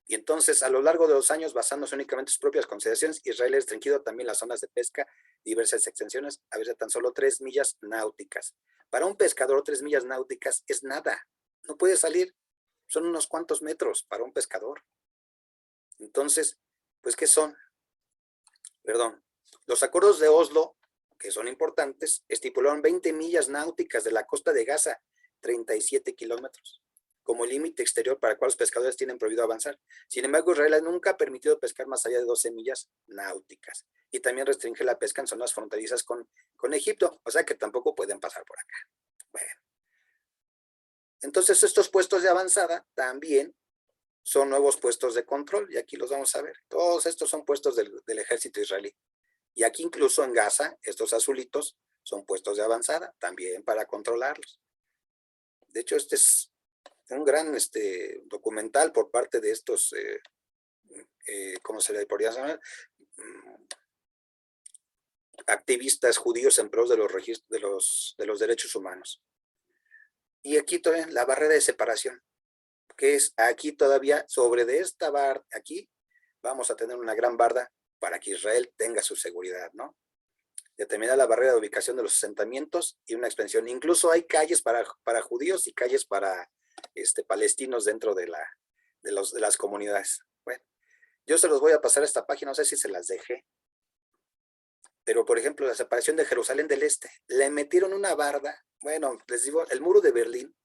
Y entonces, a lo largo de los años, basándose únicamente en sus propias consideraciones, Israel ha restringido también las zonas de pesca, diversas extensiones, a veces tan solo 3 millas náuticas. Para un pescador, 3 millas náuticas es nada. No puede salir. Son unos cuantos metros para un pescador. Entonces, pues, ¿qué son? Perdón. Los acuerdos de Oslo, que son importantes, estipularon 20 millas náuticas de la costa de Gaza, 37 kilómetros. Como límite exterior para el cual los pescadores tienen prohibido avanzar. Sin embargo, Israel nunca ha permitido pescar más allá de 12 millas náuticas y también restringe la pesca en zonas fronterizas con Egipto, o sea que tampoco pueden pasar por acá. Bueno, entonces estos puestos de avanzada también son nuevos puestos de control y aquí los vamos a ver. Todos estos son puestos del ejército israelí y aquí incluso en Gaza, estos azulitos son puestos de avanzada también para controlarlos. De hecho, este es un gran documental por parte de estos, ¿cómo se le podría llamar? Activistas judíos en pros de los derechos humanos. Y aquí todavía la barrera de separación, que es aquí todavía, sobre de esta barra, aquí vamos a tener una gran barda para que Israel tenga su seguridad, ¿no? Determinar la barrera de ubicación de los asentamientos y una expansión. Incluso hay calles para judíos y calles para palestinos dentro de las comunidades. Bueno, yo se los voy a pasar a esta página, no sé si se las dejé, pero por ejemplo la separación de Jerusalén del Este, le metieron una barda. Bueno, les digo, el muro de Berlín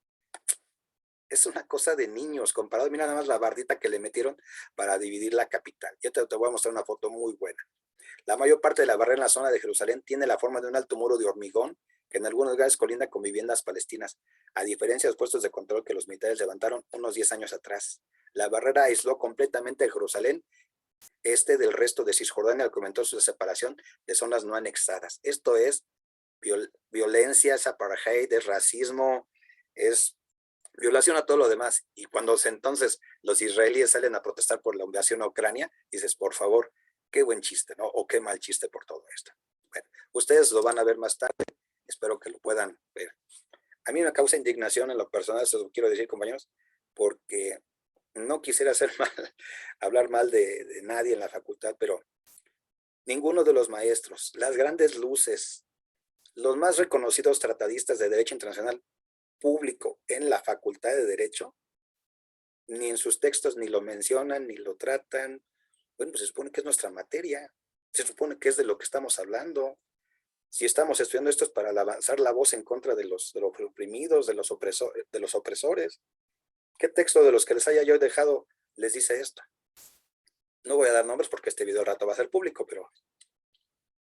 es una cosa de niños comparado, mira nada más la bardita que le metieron para dividir la capital. Yo te voy a mostrar una foto muy buena. La mayor parte de la barrera en la zona de Jerusalén tiene la forma de un alto muro de hormigón que en algunos lugares colinda con viviendas palestinas, a diferencia de los puestos de control que los militares levantaron unos 10 años atrás. La barrera aisló completamente a Jerusalén del resto de Cisjordania al comentar su separación de zonas no anexadas. Esto es violencia, es apartheid, es racismo, es violación a todo lo demás. Y cuando entonces los israelíes salen a protestar por la invasión a Ucrania, dices, por favor, qué buen chiste, ¿no? O qué mal chiste por todo esto. Bueno, ustedes lo van a ver más tarde, espero que lo puedan ver. A mí me causa indignación en lo personal, eso lo quiero decir, compañeros, porque no quisiera hacer mal, hablar mal de nadie en la facultad, pero ninguno de los maestros, las grandes luces, los más reconocidos tratadistas de derecho internacional público en la facultad de Derecho, ni en sus textos ni lo mencionan, ni lo tratan. Bueno, pues se supone que es nuestra materia, se supone que es de lo que estamos hablando. Si estamos estudiando esto es para avanzar la voz en contra de los oprimidos, de los opresores. ¿Qué texto de los que les haya yo dejado les dice esto? No voy a dar nombres porque este video rato va a ser público, pero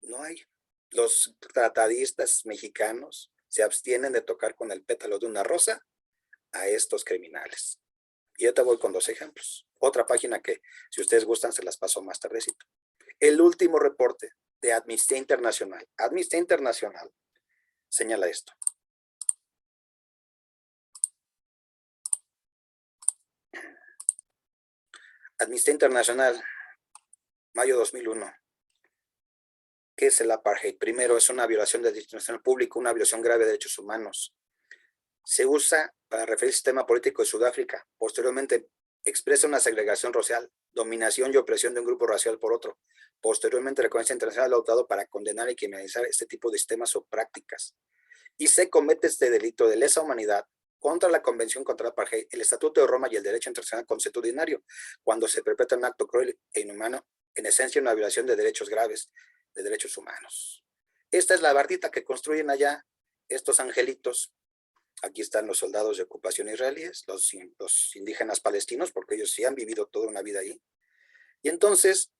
no hay. Los tratadistas mexicanos se abstienen de tocar con el pétalo de una rosa a estos criminales. Y yo te voy con 2 ejemplos. Otra página que, si ustedes gustan, se las paso más tardecito. El último reporte de Amnistía Internacional. Amnistía Internacional señala esto. Amnistía Internacional, mayo 2001. ¿Qué es el apartheid? Primero, es una violación del derecho internacional público, una violación grave de derechos humanos. Se usa para referir al sistema político de Sudáfrica. Posteriormente, expresa una segregación racial, dominación y opresión de un grupo racial por otro. Posteriormente, la Convención Internacional ha adoptado para condenar y criminalizar este tipo de sistemas o prácticas. Y se comete este delito de lesa humanidad contra la Convención contra el Apartheid, el Estatuto de Roma y el derecho internacional consuetudinario, cuando se perpetra un acto cruel e inhumano, en esencia una violación de derechos graves, de derechos humanos. Esta es la bardita que construyen allá estos angelitos. Aquí están los soldados de ocupación israelíes, los indígenas palestinos, porque ellos sí han vivido toda una vida ahí. Y entonces,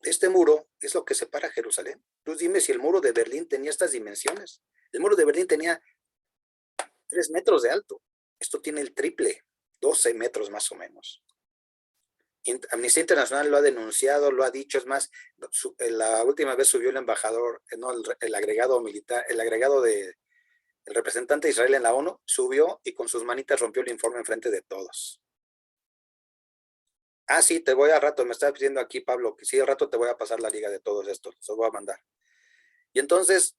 este muro es lo que separa Jerusalén. Tú dime si el muro de Berlín tenía estas dimensiones. El muro de Berlín tenía 3 metros de alto. Esto tiene el triple, 12 metros más o menos. Amnistía Internacional lo ha denunciado, lo ha dicho, es más, la última vez subió el embajador, no, el agregado militar, el agregado de el representante de Israel en la ONU, subió y con sus manitas rompió el informe enfrente de todos. Ah, sí, te voy a rato, me está pidiendo aquí Pablo, que sí, al rato te voy a pasar la liga de todos estos, se los voy a mandar. Y entonces,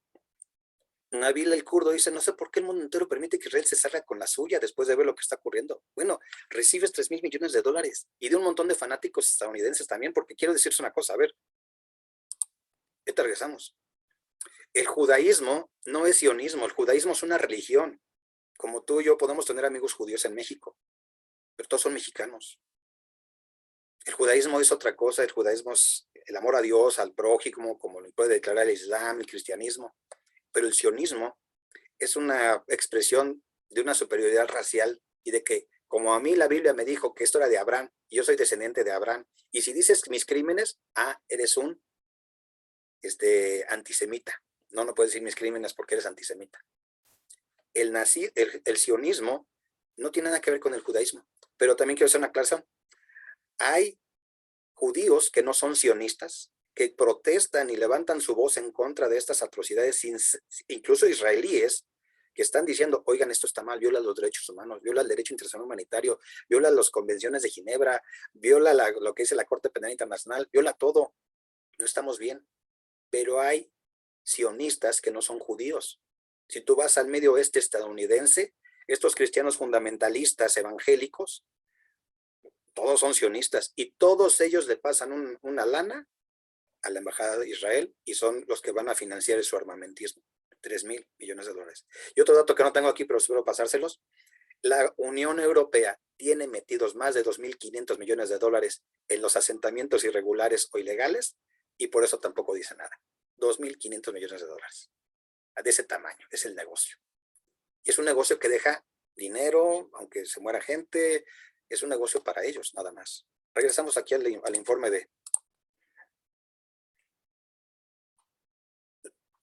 Nabil el kurdo dice, no sé por qué el mundo entero permite que Israel se salga con la suya después de ver lo que está ocurriendo. Bueno, recibes $3,000 millones y de un montón de fanáticos estadounidenses también, porque quiero decirles una cosa, a ver, ahorita regresamos. El judaísmo no es sionismo, el judaísmo es una religión. Como tú y yo podemos tener amigos judíos en México, pero todos son mexicanos. El judaísmo es otra cosa, el judaísmo es el amor a Dios, al prójimo, como lo puede declarar el Islam, el cristianismo. Pero el sionismo es una expresión de una superioridad racial y de que, como a mí la Biblia me dijo que esto era de Abraham, y yo soy descendiente de Abraham, y si dices mis crímenes, eres un antisemita. No puedes decir mis crímenes porque eres antisemita. El sionismo no tiene nada que ver con el judaísmo, pero también quiero hacer una aclaración. Hay judíos que no son sionistas, que protestan y levantan su voz en contra de estas atrocidades, incluso israelíes, que están diciendo, oigan, esto está mal, viola los derechos humanos, viola el derecho internacional humanitario, viola las convenciones de Ginebra, viola lo que dice la Corte Penal Internacional, viola todo. No estamos bien, pero hay sionistas que no son judíos. Si tú vas al medio oeste estadounidense, estos cristianos fundamentalistas evangélicos, todos son sionistas y todos ellos le pasan una lana a la embajada de Israel y son los que van a financiar su armamentismo, $3,000 millones. Y otro dato que no tengo aquí, pero espero pasárselos, la Unión Europea tiene metidos más de $2,500 millones en los asentamientos irregulares o ilegales y por eso tampoco dice nada. $2,500 millones. De ese tamaño, es el negocio. Y es un negocio que deja dinero, aunque se muera gente, es un negocio para ellos, nada más. Regresamos aquí al informe de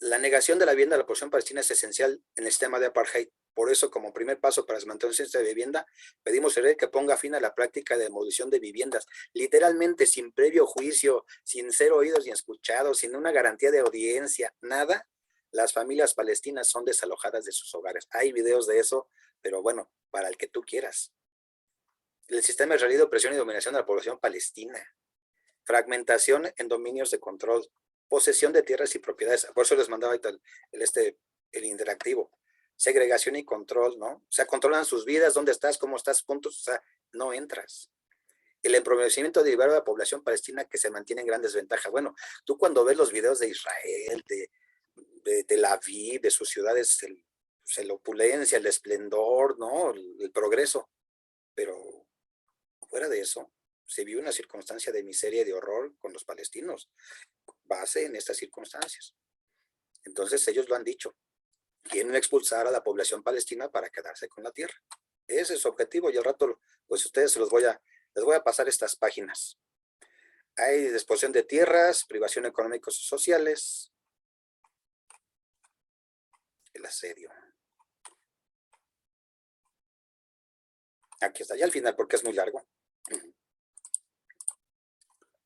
la negación de la vivienda de la población palestina es esencial en el sistema de apartheid. Por eso, como primer paso para desmantelar un sistema de vivienda, pedimos a Israel que ponga fin a la práctica de demolición de viviendas, literalmente sin previo juicio, sin ser oídos ni escuchados, sin una garantía de audiencia, nada. Las familias palestinas son desalojadas de sus hogares. Hay videos de eso, pero bueno, para el que tú quieras. El sistema israelí de opresión y dominación de la población palestina. Fragmentación en dominios de control. Posesión de tierras y propiedades. Por eso les mandaba ahorita el interactivo. Segregación y control, ¿no? O sea, controlan sus vidas, dónde estás, cómo estás, puntos. O sea, no entras. El empobrecimiento derivado de la población palestina que se mantiene en gran desventaja. Bueno, tú cuando ves los videos de Israel, de Tel Aviv, de sus ciudades, la opulencia, el esplendor, ¿no? El progreso. Pero fuera de eso, se vive una circunstancia de miseria y de horror con los palestinos, base en estas circunstancias. Entonces ellos lo han dicho, quieren expulsar a la población palestina para quedarse con la tierra. Ese es su objetivo y al rato, pues ustedes les voy a pasar estas páginas. Hay desposesión de tierras, privación económicos y sociales, el asedio. Aquí está, ya al final porque es muy largo.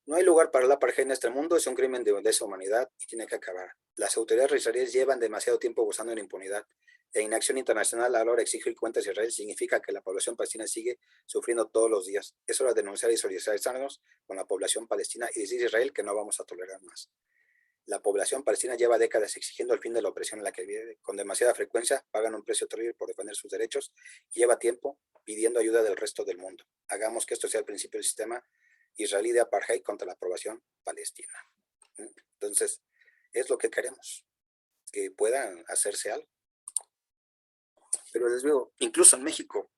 No hay lugar para la apartheid en este mundo, es un crimen de lesa humanidad y tiene que acabar. Las autoridades israelíes llevan demasiado tiempo gozando de impunidad. La inacción internacional a la hora de exigir cuentas a Israel significa que la población palestina sigue sufriendo todos los días. Es hora de denunciar y solidarizarnos con la población palestina y decir a Israel que no vamos a tolerar más. La población palestina lleva décadas exigiendo el fin de la opresión en la que vive. Con demasiada frecuencia pagan un precio terrible por defender sus derechos y lleva tiempo pidiendo ayuda del resto del mundo. Hagamos que esto sea el principio del sistema israelí de apartheid contra la población palestina. Entonces, es lo que queremos, que puedan hacerse algo. Pero les digo, incluso en México,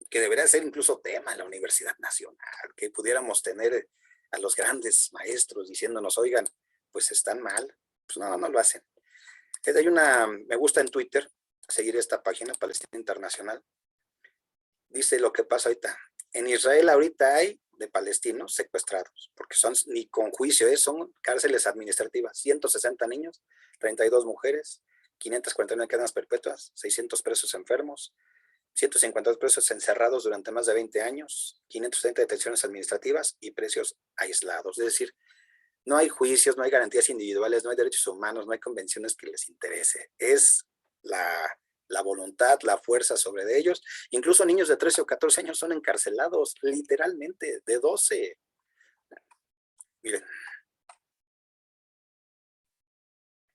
que debería ser incluso tema en la Universidad Nacional, que pudiéramos tener a los grandes maestros diciéndonos, oigan, pues están mal, pues no lo hacen. Hay me gusta en Twitter, seguir esta página, Palestina Internacional, dice lo que pasa ahorita. En Israel ahorita hay de palestinos secuestrados, porque son ni con juicio, son cárceles administrativas, 160 niños, 32 mujeres, 549 cadenas perpetuas, 600 presos enfermos, 152 presos encerrados durante más de 20 años, 530 detenciones administrativas y precios aislados. Es decir, no hay juicios, no hay garantías individuales, no hay derechos humanos, no hay convenciones que les interese. Es la voluntad, la fuerza sobre de ellos. Incluso niños de 13 o 14 años son encarcelados, literalmente, de 12. Miren.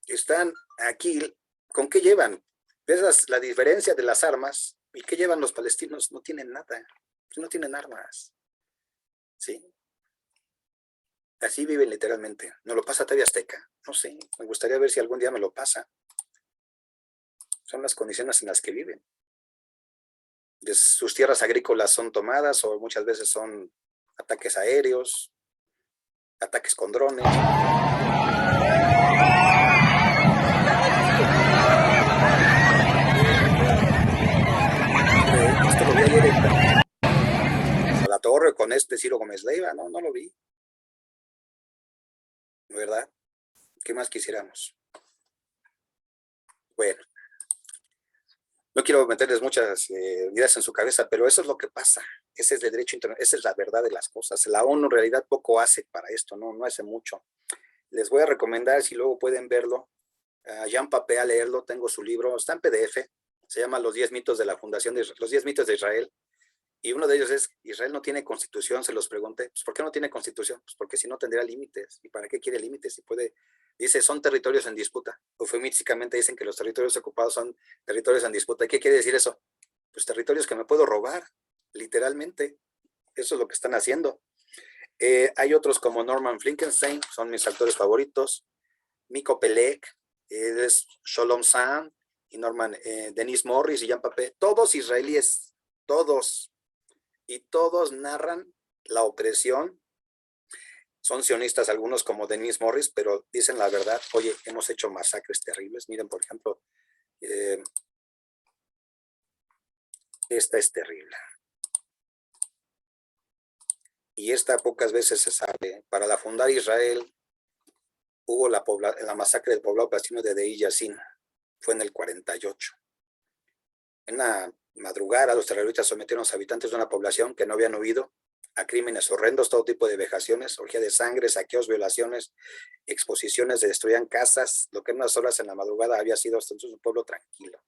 Están aquí, ¿con qué llevan? ¿Ves la diferencia de las armas? ¿Y qué llevan los palestinos? No tienen nada, no tienen armas. ¿Sí? Así viven literalmente. ¿No lo pasa TV Azteca? No sé, me gustaría ver si algún día me lo pasa. Son las condiciones en las que viven. Sus tierras agrícolas son tomadas o muchas veces son ataques aéreos, ataques con drones. Esto lo vi ayer a la torre con Ciro Gómez Leiva, no lo vi. ¿Verdad? ¿Qué más quisiéramos? Bueno. No quiero meterles muchas ideas en su cabeza, pero eso es lo que pasa. Ese es el derecho internacional, esa es la verdad de las cosas. La ONU en realidad poco hace para esto, no hace mucho. Les voy a recomendar, si luego pueden verlo, a Jean Papé a leerlo, tengo su libro, está en PDF, se llama Los 10 mitos de la Fundación de Israel, los 10 mitos de Israel, y uno de ellos es, Israel no tiene constitución, se los pregunté, pues ¿por qué no tiene constitución? Pues porque si no tendría límites, ¿y para qué quiere límites? Si puede, dice, son territorios en disputa, eufemísticamente dicen que los territorios ocupados son territorios en disputa. ¿Qué quiere decir eso? Pues territorios que me puedo robar, literalmente, eso es lo que están haciendo. Hay otros como Norman Finkelstein, son mis actores favoritos, Miko Pelek, es Sholom Sam, y Denis Morris y Jean Papé, todos israelíes, todos, y todos narran la opresión. Son sionistas algunos como Denis Morris, pero dicen la verdad. Oye, hemos hecho masacres terribles. Miren, por ejemplo, esta es terrible. Y esta pocas veces se sabe. Para la fundar Israel hubo la masacre del poblado palestino de Deir Yassin. Fue en el 48. En una madrugada, los terroristas sometieron a los habitantes de una población que no habían huido a crímenes horrendos, todo tipo de vejaciones, orgía de sangre, saqueos, violaciones, exposiciones, destruían casas, lo que en unas horas en la madrugada había sido hasta entonces un pueblo tranquilo.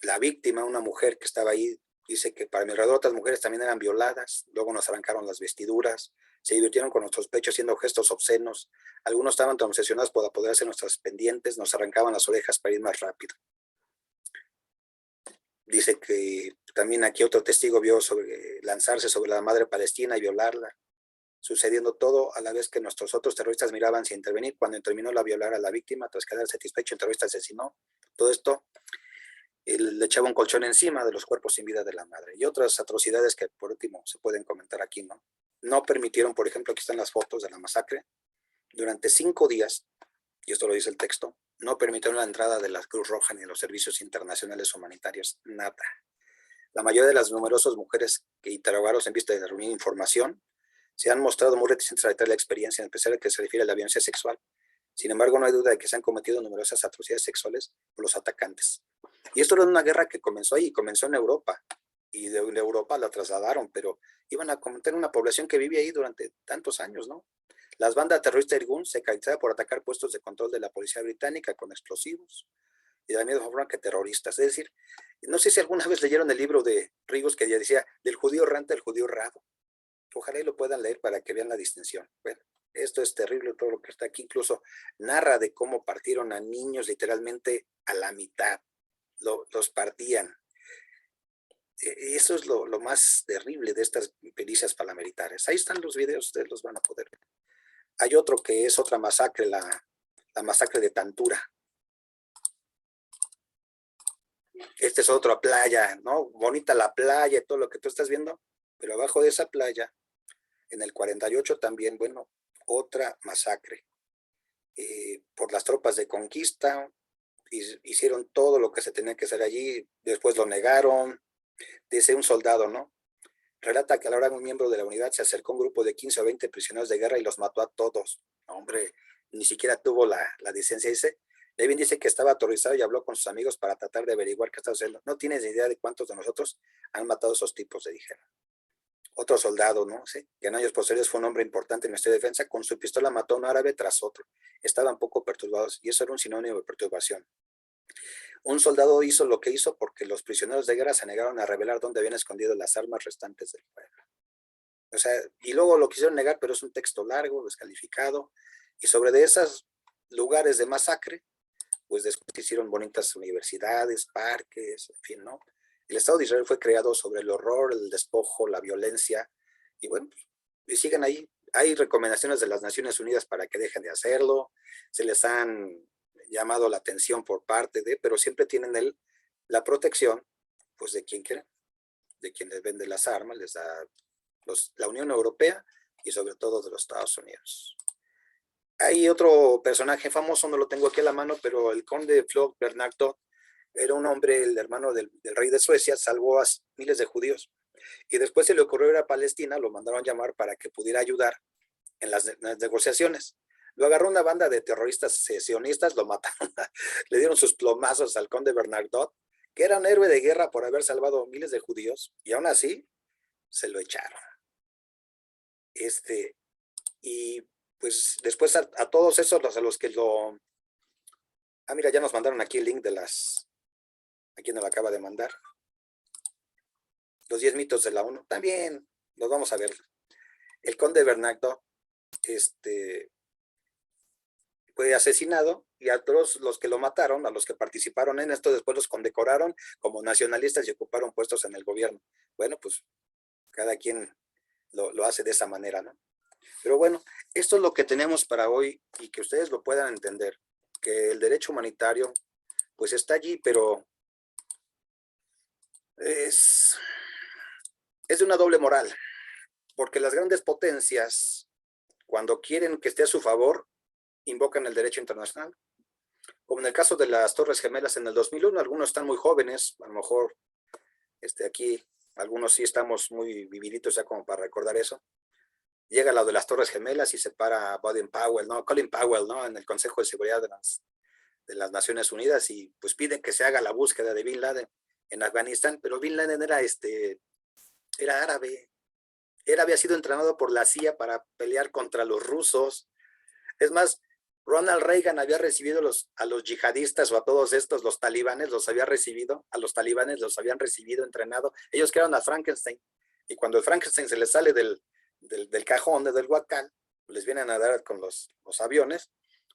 La víctima, una mujer que estaba ahí, dice que para mi alrededor otras mujeres también eran violadas, luego nos arrancaron las vestiduras, se divirtieron con nuestros pechos haciendo gestos obscenos, algunos estaban tan obsesionados por apoderarse de nuestras pendientes, nos arrancaban las orejas para ir más rápido. Dice que también aquí otro testigo vio lanzarse sobre la madre palestina y violarla, sucediendo todo a la vez que nuestros otros terroristas miraban sin intervenir. Cuando terminó la violar a la víctima, tras quedar satisfecho, el terrorista asesinó. Todo esto le echaba un colchón encima de los cuerpos sin vida de la madre. Y otras atrocidades que por último se pueden comentar aquí, ¿no? No permitieron, por ejemplo, aquí están las fotos de la masacre, durante 5 días, y esto lo dice el texto, no permitieron la entrada de la Cruz Roja ni de los servicios internacionales humanitarios, nada. La mayoría de las numerosas mujeres que interrogaron en vista de reunir información se han mostrado muy reticentes a relatar la experiencia, en especial a que se refiere a la violencia sexual. Sin embargo, no hay duda de que se han cometido numerosas atrocidades sexuales por los atacantes. Y esto era una guerra que comenzó ahí, comenzó en Europa, y de Europa la trasladaron, pero iban a cometer una población que vivía ahí durante tantos años, ¿no? Las bandas terroristas Irgun se caracterizaban por atacar puestos de control de la policía británica con explosivos y de la misma forma que terroristas. Es decir, no sé si alguna vez leyeron el libro de Rigos que ya decía del judío errante al judío errado. Ojalá y lo puedan leer para que vean la distinción. Bueno, esto es terrible todo lo que está aquí. Incluso narra de cómo partieron a niños literalmente a la mitad. Los partían. Eso es lo más terrible de estas pericias paramilitares. Ahí están los videos, ustedes los van a poder ver. Hay otro que es otra masacre, la masacre de Tantura. Esta es otra playa, ¿no? Bonita la playa, todo lo que tú estás viendo, pero abajo de esa playa, en el 48 también, bueno, otra masacre. Por las tropas de conquista, hicieron todo lo que se tenía que hacer allí, después lo negaron. Dice un soldado, ¿no? Relata que a la hora un miembro de la unidad se acercó a un grupo de 15 o 20 prisioneros de guerra y los mató a todos. Hombre, ni siquiera tuvo la decencia. Levin dice que estaba aterrorizado y habló con sus amigos para tratar de averiguar qué estaba haciendo. No tienes ni idea de cuántos de nosotros han matado a esos tipos, le dijeron. Otro soldado, ¿no? Sí, que en años posteriores fue un hombre importante en nuestra defensa, con su pistola mató a un árabe tras otro. Estaban poco perturbados y eso era un sinónimo de perturbación. Un soldado hizo lo que hizo porque los prisioneros de guerra se negaron a revelar dónde habían escondido las armas restantes del pueblo. O sea, y luego lo quisieron negar, pero es un texto largo, descalificado, y sobre de esos lugares de masacre, pues después hicieron bonitas universidades, parques, en fin, ¿no? El Estado de Israel fue creado sobre el horror, el despojo, la violencia, y bueno, y siguen ahí. Hay recomendaciones de las Naciones Unidas para que dejen de hacerlo, se les han llamado la atención por parte de, pero siempre tienen la protección, pues de quien quiera, de quien les vende las armas, les da la Unión Europea y sobre todo de los Estados Unidos. Hay otro personaje famoso, no lo tengo aquí a la mano, pero el conde Floyd Bernardo era un hombre, el hermano del rey de Suecia, salvó a miles de judíos. Y después se le ocurrió ir a Palestina, lo mandaron llamar para que pudiera ayudar en las negociaciones. Lo agarró una banda de terroristas secesionistas, lo mataron, le dieron sus plomazos al conde Bernardo, que era un héroe de guerra por haber salvado miles de judíos, y aún así se lo echaron. Y pues después a todos esos, a los que lo... Ah, mira, ya nos mandaron aquí el link de aquí nos lo acaba de mandar. Los 10 mitos de la ONU, también los vamos a ver. El conde Bernardo, fue asesinado y a todos los que lo mataron, a los que participaron en esto, después los condecoraron como nacionalistas y ocuparon puestos en el gobierno. Bueno, pues cada quien lo hace de esa manera, ¿no? Pero bueno, esto es lo que tenemos para hoy y que ustedes lo puedan entender, que el derecho humanitario pues está allí, pero es de una doble moral, porque las grandes potencias, cuando quieren que esté a su favor, invocan el derecho internacional, como en el caso de las Torres Gemelas en el 2001, algunos están muy jóvenes, a lo mejor aquí algunos sí estamos muy vividitos ya como para recordar eso. Llega lo de las Torres Gemelas y se para Colin Powell, ¿no? En el Consejo de Seguridad de las Naciones Unidas y pues piden que se haga la búsqueda de Bin Laden en Afganistán, pero Bin Laden era era árabe. Él había sido entrenado por la CIA para pelear contra los rusos. Es más, Ronald Reagan había recibido a los yihadistas o a todos estos, los talibanes, los había recibido, a los talibanes los habían recibido, entrenado. Ellos crearon a Frankenstein. Y cuando el Frankenstein se les sale del cajón, del huacán, les vienen a dar con los aviones,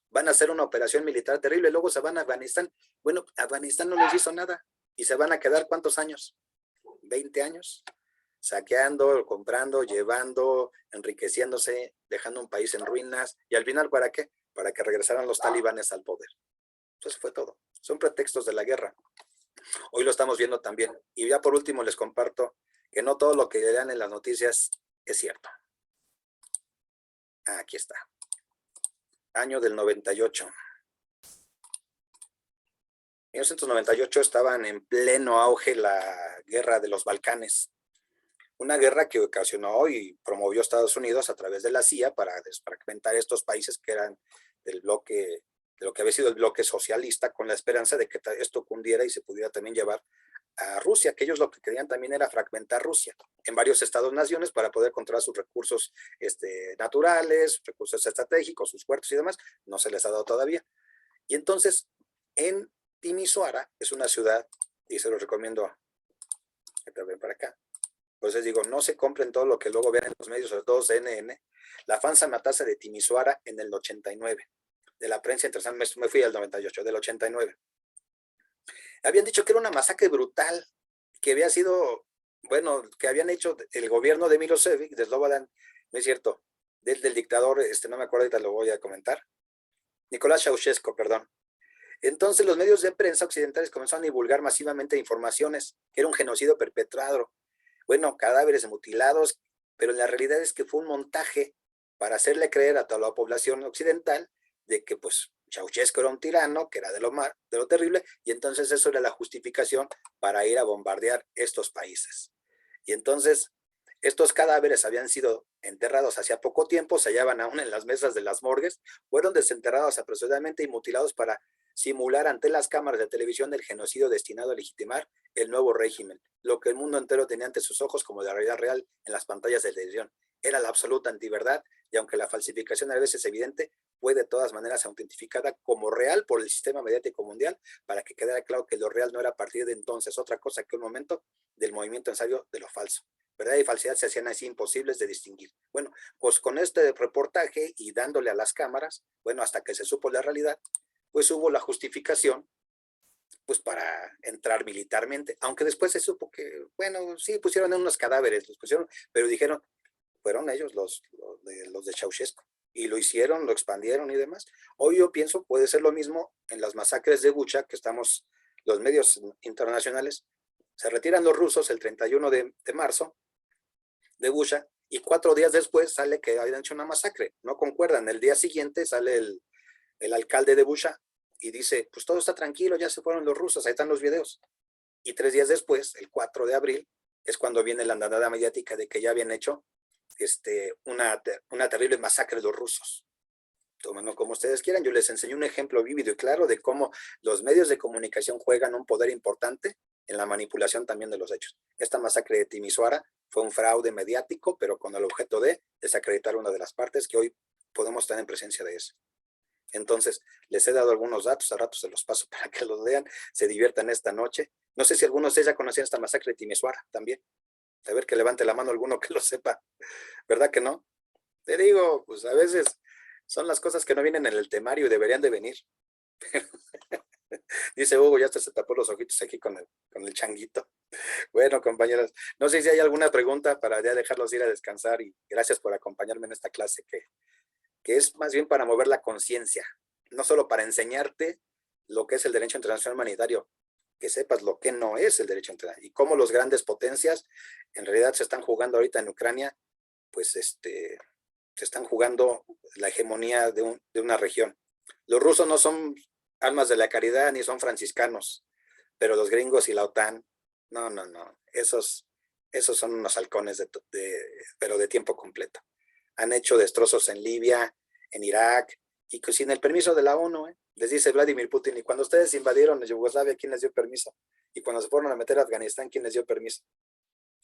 van a hacer una operación militar terrible, luego se van a Afganistán. Bueno, Afganistán no les hizo nada. ¿Y se van a quedar cuántos años? 20 años. Saqueando, comprando, llevando, enriqueciéndose, dejando un país en ruinas. ¿Y al final para qué? Para que regresaran los talibanes al poder. Eso fue todo. Son pretextos de la guerra. Hoy lo estamos viendo también. Y ya por último les comparto que no todo lo que lean en las noticias es cierto. Aquí está. Año del 98. En 1998 estaban en pleno auge la guerra de los Balcanes. Una guerra que ocasionó y promovió Estados Unidos a través de la CIA para desfragmentar estos países que eran del bloque, de lo que había sido el bloque socialista, con la esperanza de que esto cundiera y se pudiera también llevar a Rusia, que ellos lo que querían también era fragmentar Rusia en varios estados-naciones para poder controlar sus recursos naturales, recursos estratégicos, sus puertos y demás. No se les ha dado todavía. Y entonces, en Timisoara, es una ciudad, y se los recomiendo que te ven para acá. Entonces digo, no se compren todo lo que luego vean en los medios, sobre todo CNN. La falsa matanza de Timisoara en el 89, de la prensa internacional, me fui al 98, del 89. Habían dicho que era una masacre brutal, que había sido, bueno, que habían hecho el gobierno de Milosevic, de Slobodan, no es cierto, del dictador, no me acuerdo, ahorita lo voy a comentar, Nicolás Ceausescu, perdón. Entonces los medios de prensa occidentales comenzaron a divulgar masivamente informaciones, que era un genocidio perpetrado, bueno, cadáveres mutilados, pero la realidad es que fue un montaje para hacerle creer a toda la población occidental de que pues Ceausescu era un tirano, que era de lo terrible, y entonces eso era la justificación para ir a bombardear estos países. Y entonces estos cadáveres habían sido enterrados hacía poco tiempo, se hallaban aún en las mesas de las morgues, fueron desenterrados apresuradamente y mutilados para simular ante las cámaras de televisión el genocidio destinado a legitimar el nuevo régimen, lo que el mundo entero tenía ante sus ojos como la realidad real en las pantallas de televisión. Era la absoluta antiverdad, y aunque la falsificación a veces es evidente, fue de todas maneras autentificada como real por el sistema mediático mundial, para que quedara claro que lo real no era a partir de entonces otra cosa que un momento del movimiento necesario de lo falso. Verdad y falsedad se hacían así imposibles de distinguir. Bueno, pues con este reportaje y dándole a las cámaras, bueno, hasta que se supo la realidad, pues hubo la justificación pues para entrar militarmente, aunque después se supo que, bueno, sí, pusieron unos cadáveres, los pusieron, pero dijeron, fueron ellos los de Ceausescu, y lo hicieron, lo expandieron y demás. Hoy yo pienso, puede ser lo mismo en las masacres de Bucha, que estamos, los medios internacionales, se retiran los rusos el 31 de marzo de Bucha, y 4 días después sale que habían hecho una masacre, no concuerdan. El día siguiente sale el alcalde de Bucha y dice, pues todo está tranquilo, ya se fueron los rusos, ahí están los videos. Y 3 días después, el 4 de abril, es cuando viene la andadera mediática de que ya habían hecho una terrible masacre de los rusos. Tómenlo como ustedes quieran. Yo les enseñé un ejemplo vívido y claro de cómo los medios de comunicación juegan un poder importante en la manipulación también de los hechos. Esta masacre de Timisoara fue un fraude mediático, pero con el objeto de desacreditar una de las partes, que hoy podemos estar en presencia de eso. Entonces, les he dado algunos datos, a ratos se los paso para que los lean, se diviertan esta noche. No sé si algunos de ustedes ya conocían esta masacre de Timisoara también. A ver, que levante la mano alguno que lo sepa. ¿Verdad que no? Te digo, pues a veces son las cosas que no vienen en el temario y deberían de venir. Dice Hugo, ya hasta se tapó los ojitos aquí con el changuito. Bueno, compañeros, no sé si hay alguna pregunta para ya dejarlos ir a descansar, y gracias por acompañarme en esta clase que es más bien para mover la conciencia, no solo para enseñarte lo que es el derecho internacional humanitario, que sepas lo que no es el derecho internacional y cómo las grandes potencias en realidad se están jugando ahorita en Ucrania, pues se están jugando la hegemonía de una región. Los rusos no son almas de la caridad ni son franciscanos, pero los gringos y la OTAN, no, esos son unos halcones pero de tiempo completo. Han hecho destrozos en Libia, en Irak, y que sin el permiso de la ONU, les dice Vladimir Putin, y cuando ustedes invadieron Yugoslavia, ¿quién les dio permiso? Y cuando se fueron a meter a Afganistán, ¿quién les dio permiso?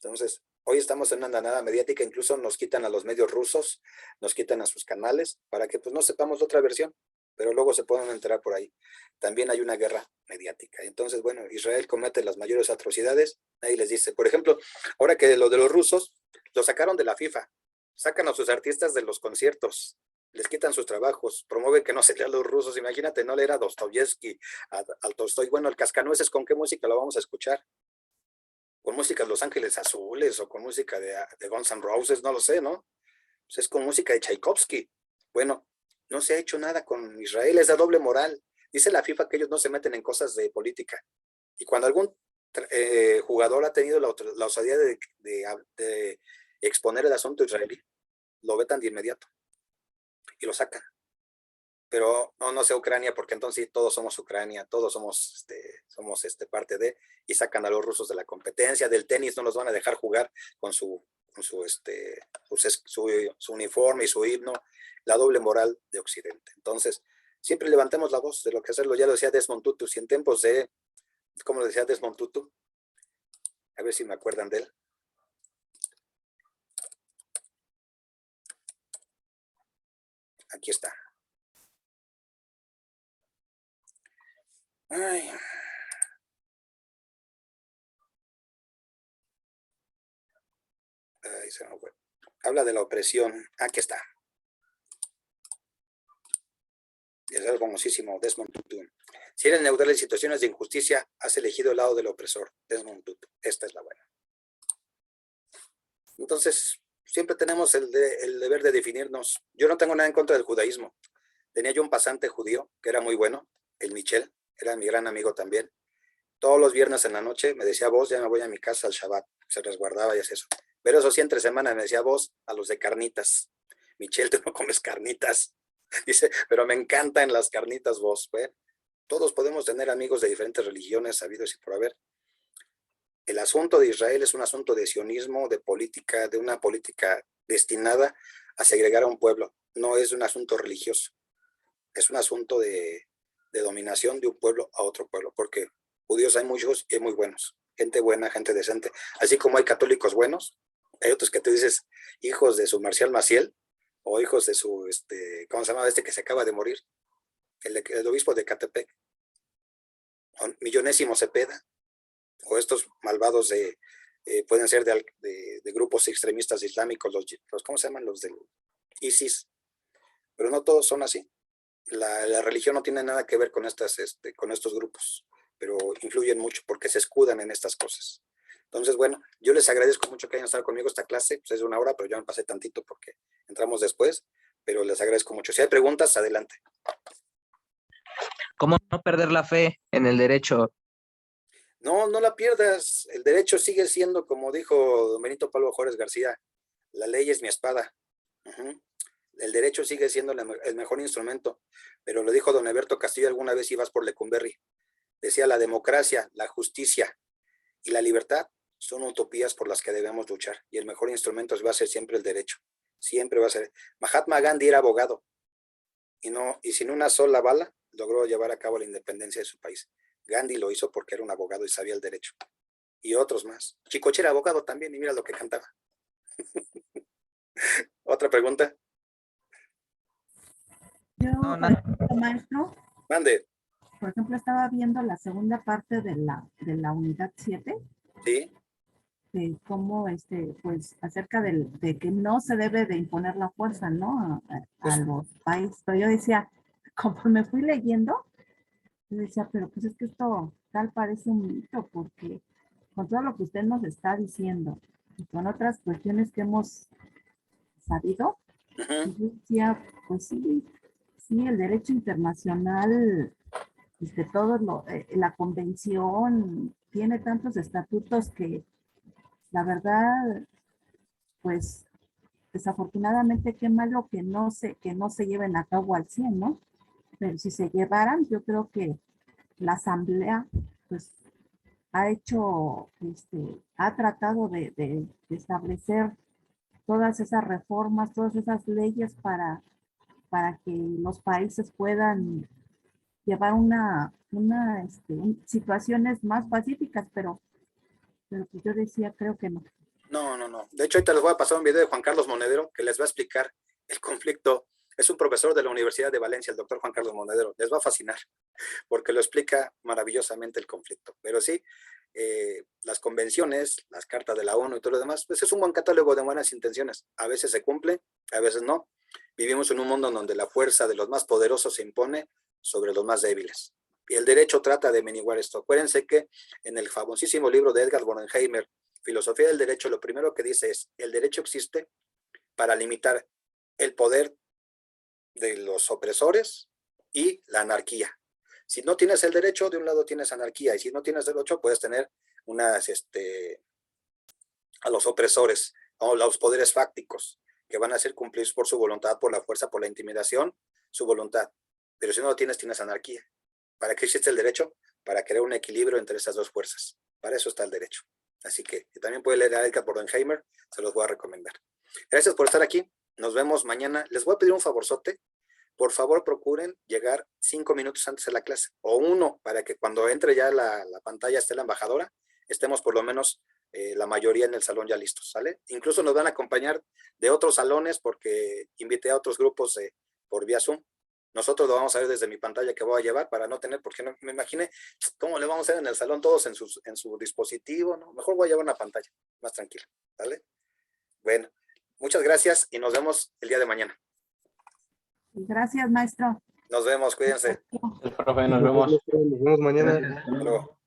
Entonces, hoy estamos en una andanada mediática, incluso nos quitan a los medios rusos, nos quitan a sus canales, para que pues no sepamos la otra versión, pero luego se pueden enterar por ahí. También hay una guerra mediática. Entonces, bueno, Israel comete las mayores atrocidades, nadie les dice. Por ejemplo, ahora que lo de los rusos, lo sacaron de la FIFA, sacan a sus artistas de los conciertos, les quitan sus trabajos, promueven que no se lean los rusos. Imagínate, no leer a Dostoyevsky, al Tolstoy. Bueno, el Cascanueces, ¿con qué música lo vamos a escuchar? Con música de Los Ángeles Azules o con música de Guns N' Roses, no lo sé, ¿no? Pues es con música de Tchaikovsky. Bueno, no se ha hecho nada con Israel, es de doble moral. Dice la FIFA que ellos no se meten en cosas de política. Y cuando algún jugador ha tenido la osadía de exponer el asunto israelí, lo vetan de inmediato y lo sacan. Pero no sé Ucrania, porque entonces sí, todos somos Ucrania, todos somos parte de, y sacan a los rusos de la competencia, del tenis no los van a dejar jugar con su uniforme y su himno, la doble moral de Occidente. Entonces, siempre levantemos la voz de lo que hacerlo, ya lo decía Desmond Tutu, si en tiempos de, ¿cómo lo decía Desmond Tutu? A ver si me acuerdan de él. Aquí está. Ay. Ay, se me fue. Habla de la opresión. Aquí está. Es el famosísimo Desmond Tutu. Si eres neutral en situaciones de injusticia, has elegido el lado del opresor. Desmond Tutu. Esta es la buena. Entonces, siempre tenemos el deber de definirnos. Yo no tengo nada en contra del judaísmo. Tenía yo un pasante judío que era muy bueno, el Michel, era mi gran amigo también. Todos los viernes en la noche me decía, vos, ya me voy a mi casa al Shabbat. Se resguardaba y hacía eso. Pero eso sí, entre semana me decía, vos, a los de carnitas. Michel, tú no comes carnitas. Dice, pero me encantan las carnitas vos. ¿Ve? Todos podemos tener amigos de diferentes religiones, sabidos y por haber. El asunto de Israel es un asunto de sionismo, de política, de una política destinada a segregar a un pueblo. No es un asunto religioso. Es un asunto de dominación de un pueblo a otro pueblo, porque judíos hay muchos y hay muy buenos. Gente buena, gente decente. Así como hay católicos buenos, hay otros que tú dices, hijos de su Marcial Maciel, o hijos de su, ¿cómo se llama? Que se acaba de morir, el obispo de Catepec, o Millonésimo Cepeda, o estos malvados pueden ser de grupos extremistas islámicos, los ¿cómo se llaman? Los del ISIS, pero no todos son así. La religión no tiene nada que ver con estos grupos, pero influyen mucho porque se escudan en estas cosas. Entonces, bueno, yo les agradezco mucho que hayan estado conmigo esta clase, pues es de 1 hora, pero yo me pasé tantito porque entramos después, pero les agradezco mucho. Si hay preguntas, adelante. ¿Cómo no perder la fe en el derecho? No la pierdas. El derecho sigue siendo, como dijo don Benito Pablo Juárez García, la ley es mi espada. El derecho sigue siendo el mejor instrumento, pero lo dijo don Eberto Castillo alguna vez, ibas por Lecumberri. Decía, la democracia, la justicia y la libertad son utopías por las que debemos luchar, y el mejor instrumento va a ser siempre el derecho. Siempre va a ser. Mahatma Gandhi era abogado, y sin una sola bala logró llevar a cabo la independencia de su país. Gandhi lo hizo porque era un abogado y sabía el derecho. Y otros más. Chicoche era abogado también, y mira lo que cantaba. ¿Otra pregunta? Yo, No, nada. maestro, Mande. por ejemplo, estaba viendo la segunda parte de la unidad 7, Sí. de cómo, pues, acerca de que no se debe de imponer la fuerza, ¿no? A los países. Pero yo decía, conforme fui leyendo, yo decía, pero pues es que esto tal parece un mito, porque con todo lo que usted nos está diciendo y con otras cuestiones que hemos sabido, yo decía, pues sí, el derecho internacional, la convención tiene tantos estatutos que la verdad, pues desafortunadamente qué malo que no se lleven a cabo al 100, ¿no? Pero si se llevaran, yo creo que la asamblea, pues ha tratado de establecer todas esas reformas, todas esas leyes para que los países puedan llevar situaciones más pacíficas, pero pues yo decía, creo que no. No, no, no. De hecho, ahorita les voy a pasar un video de Juan Carlos Monedero que les va a explicar el conflicto. Es un profesor de la Universidad de Valencia, el doctor Juan Carlos Monedero. Les va a fascinar porque lo explica maravillosamente el conflicto. Pero sí, las convenciones, las cartas de la ONU y todo lo demás, pues es un buen catálogo de buenas intenciones. A veces se cumple, a veces no. Vivimos en un mundo donde la fuerza de los más poderosos se impone sobre los más débiles. Y el derecho trata de meniguar esto. Acuérdense que en el famosísimo libro de Edgar Bodenheimer, Filosofía del Derecho, lo primero que dice es, el derecho existe para limitar el poder de los opresores y la anarquía. Si no tienes el derecho, de un lado tienes anarquía, y si no tienes derecho, puedes tener a los opresores, o los poderes fácticos, que van a ser cumplidos por su voluntad, por la fuerza, por la intimidación, su voluntad. Pero si no lo tienes, tienes anarquía. ¿Para qué existe el derecho? Para crear un equilibrio entre esas dos fuerzas. Para eso está el derecho. Así que también puede leer a Edgar Bodenheimer, se los voy a recomendar. Gracias por estar aquí. Nos vemos mañana. Les voy a pedir un favorzote. Por favor, procuren llegar 5 minutos antes de la clase, o 1, para que cuando entre ya la pantalla esté la embajadora, estemos por lo menos la mayoría en el salón ya listos, ¿sale? Incluso nos van a acompañar de otros salones porque invité a otros grupos por vía Zoom. Nosotros lo vamos a ver desde mi pantalla que voy a llevar para no tener, porque no me imaginé cómo le vamos a hacer en el salón todos en su dispositivo, ¿no? Mejor voy a llevar una pantalla más tranquila, ¿vale? Bueno, muchas gracias y nos vemos el día de mañana. Gracias, maestro. Nos vemos, cuídense. El profe, nos vemos. Nos vemos mañana. Hasta luego.